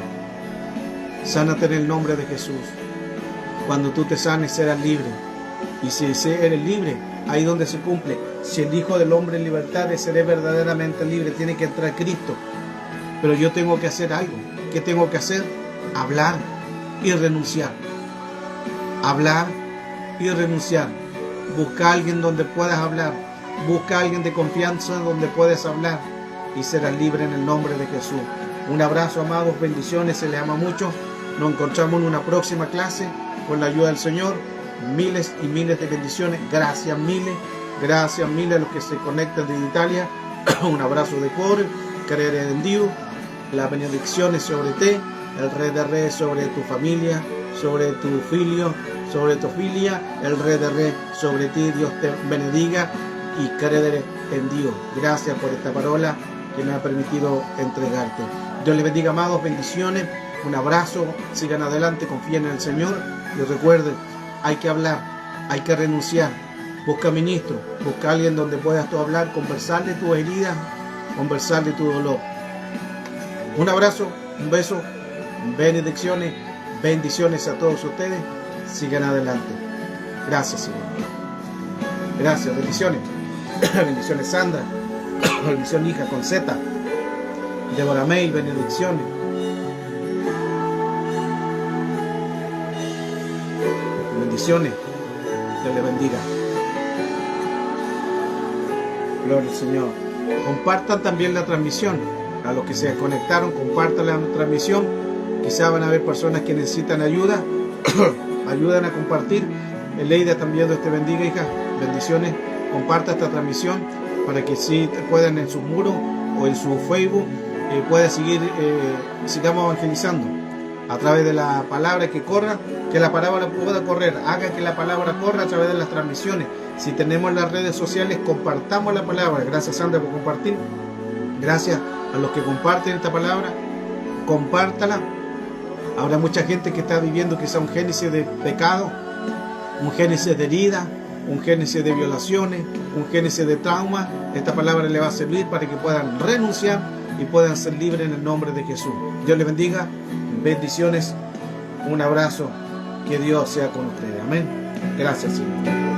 [SPEAKER 1] Sánate en el nombre de Jesús. Cuando tú te sanes serás libre. Y si eres libre, ahí donde se cumple. Si el Hijo del Hombre en libertad, seré verdaderamente libre. Tiene que entrar Cristo. Pero yo tengo que hacer algo. ¿Qué tengo que hacer? Hablar y renunciar. Hablar y renunciar. Busca a alguien donde puedas hablar. Busca a alguien de confianza donde puedes hablar. Y serás libre en el nombre de Jesús. Un abrazo, amados. Bendiciones. Se les ama mucho. Nos encontramos en una próxima clase. Con la ayuda del Señor. Miles y miles de bendiciones. Gracias miles a los que se conectan desde Italia. Un abrazo de cuore. Creer en Dios. Las benedicciones sobre ti. El Rey de Reyes sobre tu familia. Sobre tu filio. Sobre tu filia. El Rey de Reyes sobre ti. Dios te bendiga. Y creer en Dios. Gracias por esta parola que me ha permitido entregarte. Dios les bendiga, amados. Bendiciones. Un abrazo. Sigan adelante. Confíen en el Señor. Y recuerden. Hay que hablar, hay que renunciar. Busca ministro, busca a alguien donde puedas tú hablar, conversar de tus heridas, conversar de tu dolor. Un abrazo, un beso, bendiciones, bendiciones a todos ustedes. Sigan adelante. Gracias, Señor. Gracias, bendiciones. Bendiciones, Sandra. Bendición, hija con Z. Débora May, bendiciones. Bendiciones. Dios le bendiga. Gloria al Señor. Compartan también la transmisión. A los que se conectaron, compartan la transmisión. Quizá van a haber personas que necesitan ayuda. Ayuden a compartir. Eleida también, Dios te bendiga, hija. Bendiciones. Comparta esta transmisión para que sí puedan en sus muros o en su Facebook pueda seguir, sigamos evangelizando a través de la palabra que corra, que la palabra pueda correr, haga que la palabra corra a través de las transmisiones. Si tenemos las redes sociales, compartamos la palabra. Gracias, Sandra, por compartir. Gracias a los que comparten esta palabra, compártala. Habrá mucha gente que está viviendo quizá un génesis de pecado, un génesis de herida, un génesis de violaciones, un génesis de trauma. Esta palabra le va a servir para que puedan renunciar y puedan ser libres en el nombre de Jesús. Dios les bendiga. Bendiciones, un abrazo, que Dios sea con ustedes. Amén. Gracias, Señor.